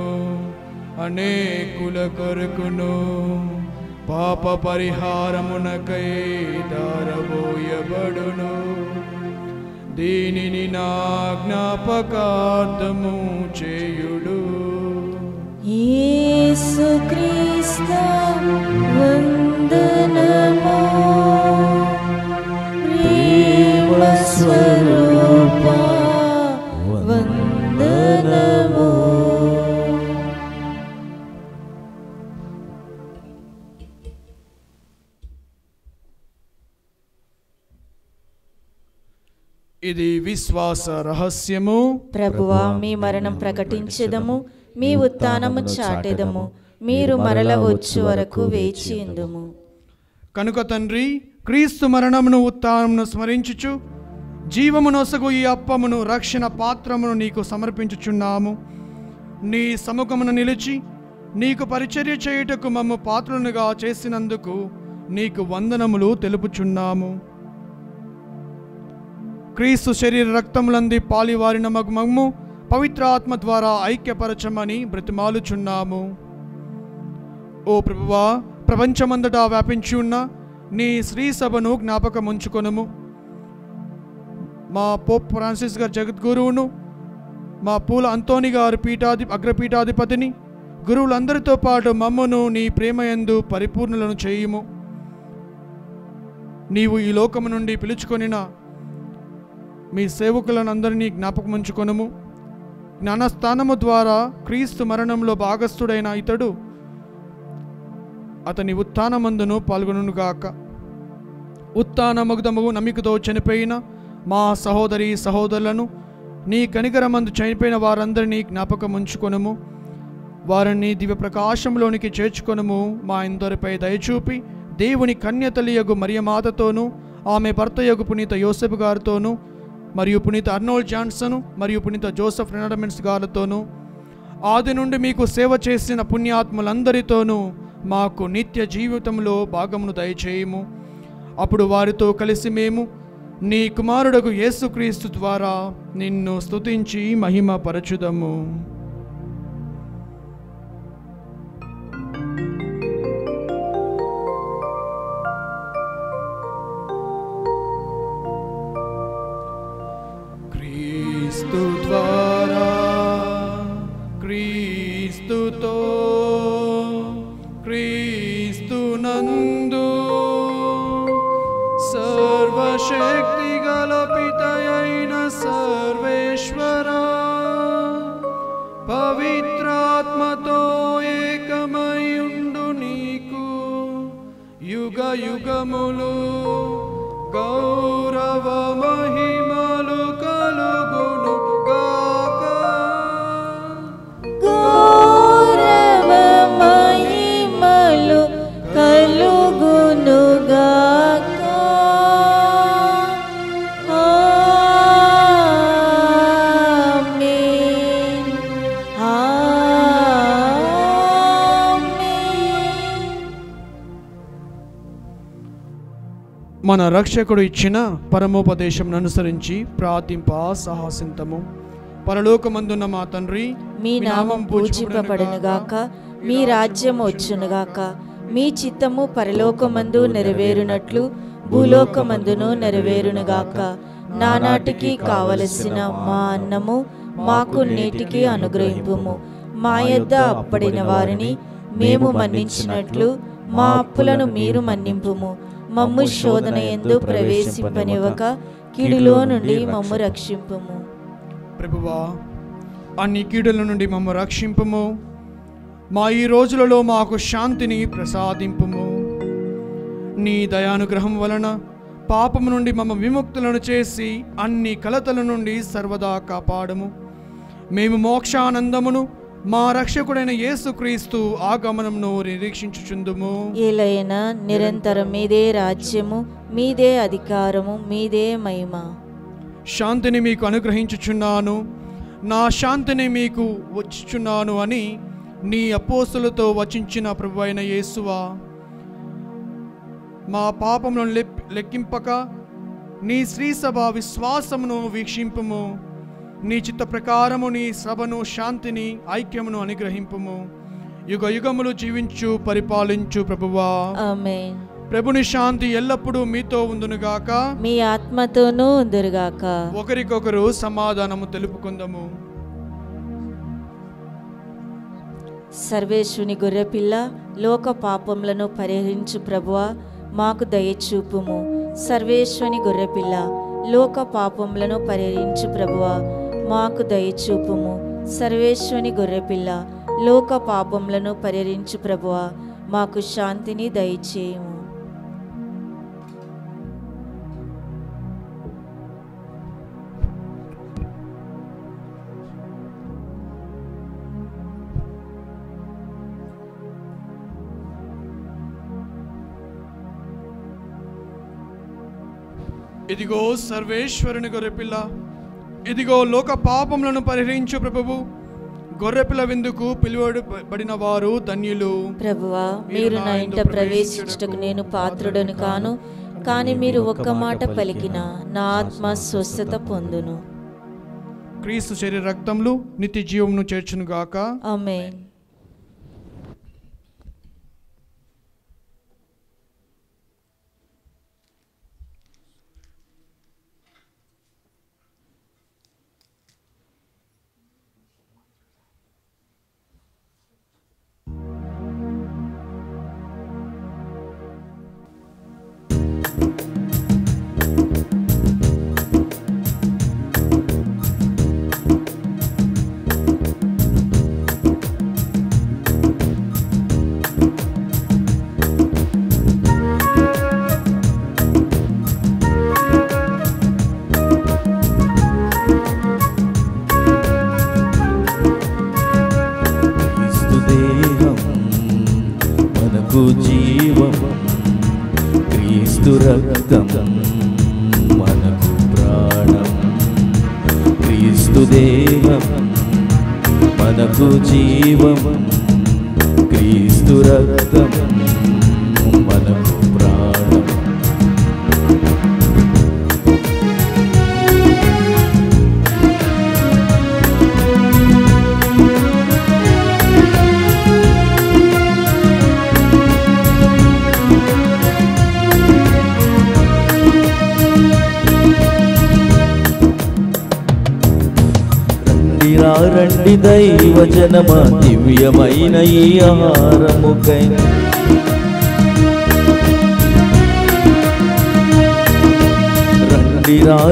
అనేకుల కొరకును పాప పరిహారమునకై దారబోయబడును. దీనిని నా జ్ఞాపకార్థము చేయుడు. యేసుక్రీస్తు వందనము. ప్రేమ స్వరూపా వందనము. ఇది విశ్వాస రహస్యము. ప్రభువా, మీ మరణం ప్రకటించెదము, మీ ఉత్థానము చాటెదము. మీరు మరల వచ్చు వరకు వేచి ఉందుము. కనుక తండ్రి, క్రీస్తు మరణమును ఉత్థానమును స్మరించుచు జీవమునొసగు ఈ అప్పమును రక్షణ పాత్రమును నీకు సమర్పించుచున్నాము. నీ సముఖమును నిలిచి నీకు పరిచర్య చేయుటకు మమ్ము పాత్రులుగా చేసినందుకు నీకు వందనములు తెలుపుచున్నాము. క్రీస్తు శరీర రక్తములంది పాలివారిన మమ్ము పవిత్ర ఆత్మ ద్వారా ఐక్యపరచమని బ్రతిమాలుచున్నాము. ఓ ప్రభువా, ప్రపంచమంతటా వ్యాపించి ఉన్న నీ శ్రీ సభను జ్ఞాపకముంచుకొనుము. మా పోప్ ఫ్రాన్సిస్ గారు జగద్గురువును, మా పూల అంతోని గారు అగ్రపీఠాధిపతిని, గురువులందరితో పాటు మమ్మను నీ ప్రేమయందు పరిపూర్ణులను చేయుము. నీవు ఈ లోకము నుండి పిలుచుకొనిన మీ సేవకులను అందరినీ జ్ఞాపకముంచుకొనుము. జ్ఞానస్థానము ద్వారా క్రీస్తు మరణంలో భాగస్థుడైన ఇతడు అతని ఉత్థానమందును పాల్గొనుగాక. ఉత్థానమగుదము నమ్మికతో చనిపోయిన మా సహోదరి సహోదరులను, నీ కనికరమందు చనిపోయిన వారందరినీ జ్ఞాపకముంచుకొనుము. వారిని దివ్య ప్రకాశంలోనికి చేర్చుకొనుము. మా అందరిపై దయచూపి దేవుని కన్యతలియగు మరియమాతతోనూ, ఆమె భర్తయగు పునీత యోసెఫ్ గారితోనూ, మరియు పునీత అర్నోల్డ్ జాన్సన్ మరియు పునీత జోసెఫ్ రెనాడమెన్స్ గారితోనూ, ఆది నుండి మీకు సేవ చేసిన పుణ్యాత్ములందరితోనూ మాకు నిత్య జీవితంలో భాగమును దయచేయము. అప్పుడు వారితో కలిసి మేము నీ కుమారుడకు యేసుక్రీస్తు ద్వారా నిన్ను స్తుతించి మహిమ పరచుదము. క్రీస్తు ద్వారా, క్రీస్తుతో, క్రీస్తునందు సర్వశక్తి గల పితయైన సర్వేశ్వరా, పవిత్రాత్మతో ఏకమయుండు నీకు యుగ యుగములు గౌరవ మహిమలు కలుగును గాక. గౌరవ మహిమలు కలుగును గాక. ఆమేన్. ఆమేన్. మన రక్షకుడు ఇచ్చిన పరమోపదేశం అనుసరించి ప్రార్థింప సాహసింతము. పరలోకమందున్న మా తండ్రి, మీ నామం పూజింపబడునుగాక, మీ రాజ్యం వచ్చునుగాక, మీ చిత్తము పరలోకమందు నెరవేరునట్లు భూలోకమందును నెరవేరునుగాక. నానాటికి కావలసిన మా అన్నము మాకు నేటికి అనుగ్రహింపుము. మా యొద్ద అప్పడిన వారిని మేము మన్నించినట్లు మా అప్పులను మీరు మన్నింపుము. మమ్ము శోధన యందు ప్రవేశింపనివ్వక కీడులో నుండి మమ్ము రక్షింపుము. ప్రభువా, అన్ని కీడుల నుండి మమ్ము రక్షింపుము. మా ఈ రోజులలో మాకు శాంతిని ప్రసాదింపుము. నీ దయానుగ్రహం వలన పాపము నుండి మమ్మ విముక్తులను చేసి అన్ని కలతల నుండి సర్వదా కాపాడము. మేము మోక్షానందమును మా రక్షకుడైన యేసుక్రీస్తు ఆగమనమును నిరీక్షించుచుందుము. ఏలైనా నిరంతరం మీదే రాజ్యము, మీదే అధికారము, మీదే మహిమ. శాంతిని మీకు అనుగ్రహించుచున్నాను, నా శాంతిని మీకు వచ్చుచున్నాను అని నీ అపోస్తులతో వచించిన ప్రభువైన యేసువా, మా పాపములను లెక్కింపక నీ శ్రీసభ విశ్వాసమును వీక్షింపుము. నీ చిత్త ప్రకారము నీ సభను శాంతిని ఐక్యమును అనుగ్రహింపుము. యుగ యుగములు జీవించు పరిపాలించు ప్రభువా. ఆమేన్. ప్రభుని శాంతి ఎల్లప్పుడూ మీతో ఉండునుగాక, మీ ఆత్మతోనూ ఉందురుగాక. ఒకరికొకరు సమాధానము తెలుపుకుందాము. సర్వేశ్వని గొర్రెపిల్ల, లోక పాపములను పరిహరించు ప్రభువా, మాకు దయచూపుము. సర్వేశ్వని గొర్రెపిల్ల, లోక పాపములను పరిహరించు ప్రభువా, మాకు దయచూపుము. సర్వేశ్వని గొర్రెపిల్ల, లోక పాపములను పరిహరించు ప్రభువా, మాకు శాంతిని దయచేయము. ఇదిగో సర్వేశ్వరుని గొర్రెపిల్ల, ఇదిగో లోక పాపములను పరిహరించు ప్రభువు. గొర్రెపిల్ల విందుకు పిలువబడిన వారు ధన్యులు. ప్రభువా, మీరు నా ఇంట ప్రవేశించుటకు నేను పాత్రుడను కాను, కానీ మీరు ఒక్క మాట పలికిన నా ఆత్మ స్వస్థత పొందును. క్రీస్తు శరీర రక్తములు నిత్య జీవమును చేర్చును గాక. ఆమేన్. జీవం క్రీస్తు రక్తం మనకు ప్రాణం. క్రీస్తు దేహం మనకు జీవం, క్రీస్తు రక్తం మనకు ప్రాణం. రండి దైవ జనమ, దివ్యమైన ఈ ఆహారముకై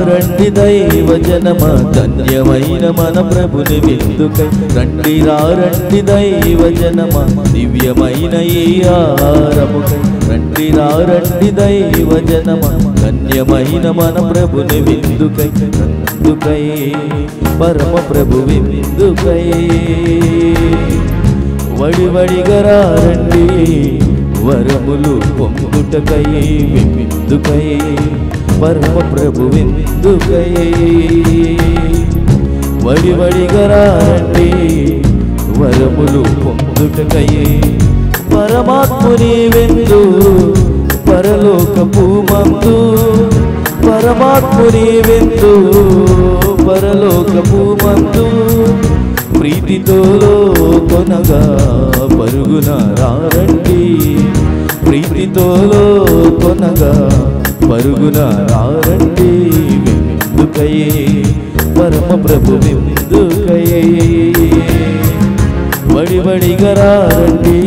రండి దైవ జనమ, ధన్యమైన మన ప్రభుని విందుకై. రండి దైవ జనమ, దివ్యమైన ఈ ఆహారముకై. రండి దైవ జనమ, ధన్యమైన మన ప్రభుని విందుకై. విందుకై పరమ ప్రభు విందుకై వడివడిగా రండి, వరములు పొందుటకై. విందుకై పరమ ప్రభు విందుకై వడివడిగా రండి, వరములు పొందుటకై. పరమాత్ముని విందు పరలోకపు మందు, పరమాత్ముని విందు పరలోకపు మందు. ప్రీతితో కొనగా పరుగున రండి, ప్రీతితో కొనగా పరుగున రండి. విందుకై పరమ ప్రభు విందుకై వడివడిగా రండి,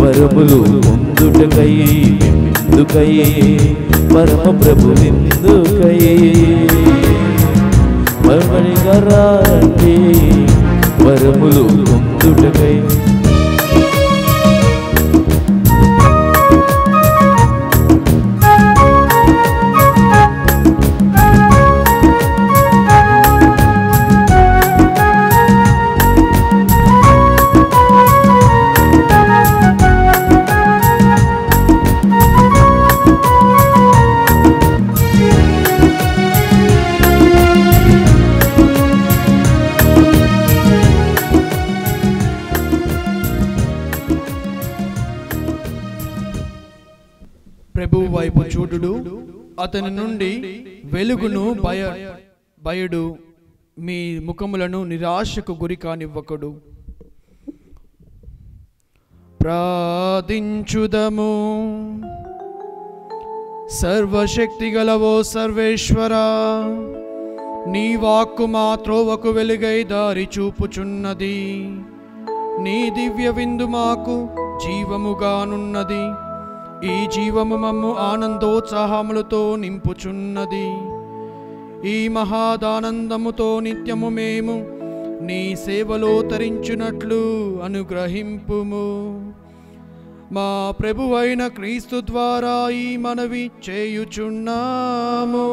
వరములు పొందుటకై. విందుకై పరమ ప్రభు విందుకై వడివడిగా రండి, వరములు పొందుటకై. ప్రభువు వైపు చూడుడు, అతని నుండి వెలుగును బయడు. మీ ముఖములను నిరాశకు గురి కానివ్వకుడు. ప్రార్థించుదము. సర్వశక్తి గలవో సర్వేశ్వరా, నీ వాక్కు మా త్రోవకు వెలుగై దారి చూపుచున్నది. నీ దివ్య విందు మాకు జీవముగానున్నది. ఈ జీవము మమ్ము ఆనందోత్సాహములతో నింపుచున్నది. ఈ మహాదానందముతో నిత్యము మేము నీ సేవలో తరించునట్లు అనుగ్రహింపుము. మా ప్రభువైన క్రీస్తు ద్వారా ఈ మనవి చేయుచున్నాము.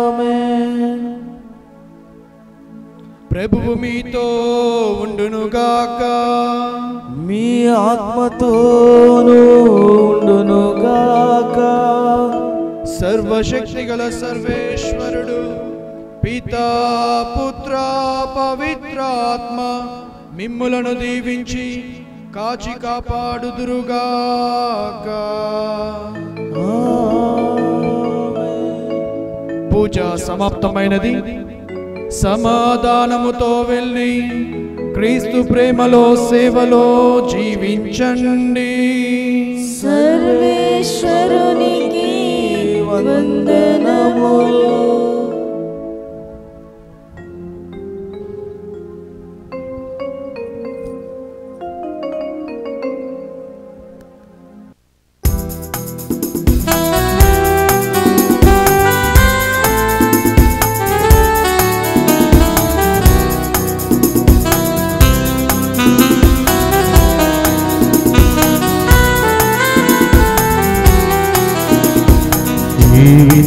ఆమేన్. ప్రభువు మీతో ఉండునుగాక. మీ ఆత్మతోనూ ఉండునుగాక. సర్వశక్తి గల సర్వేశ్వరుడు పితా పుత్ర పవిత్రాత్మ మిమ్ములను దీవించి కాచి కాపాడుదురుగాక. పూజ సమాప్తమైనది. సమాధానముతో వెళ్ళి క్రీస్తు ప్రేమలో సేవలో జీవించండి. సర్వేశ్వరునికి వందనములు.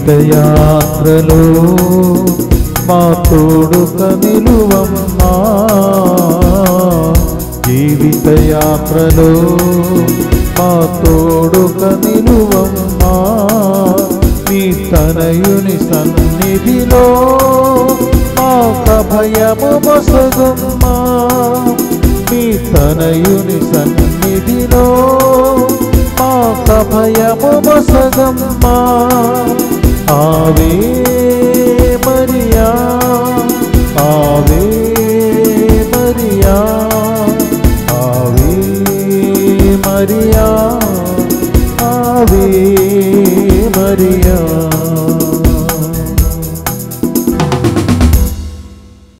జీవితయాత్రలో మా తోడుక నిలువమ్మా. జీవితయాత్రలో మా తోడుక నిలువమ్మా. మీ తనయుని సన్నిధిలో మాకు భయము మొసగుమ్మా. మీ తనయుని సన్నిధిలో మాకు భయము మొసగమ్మా. ఆవే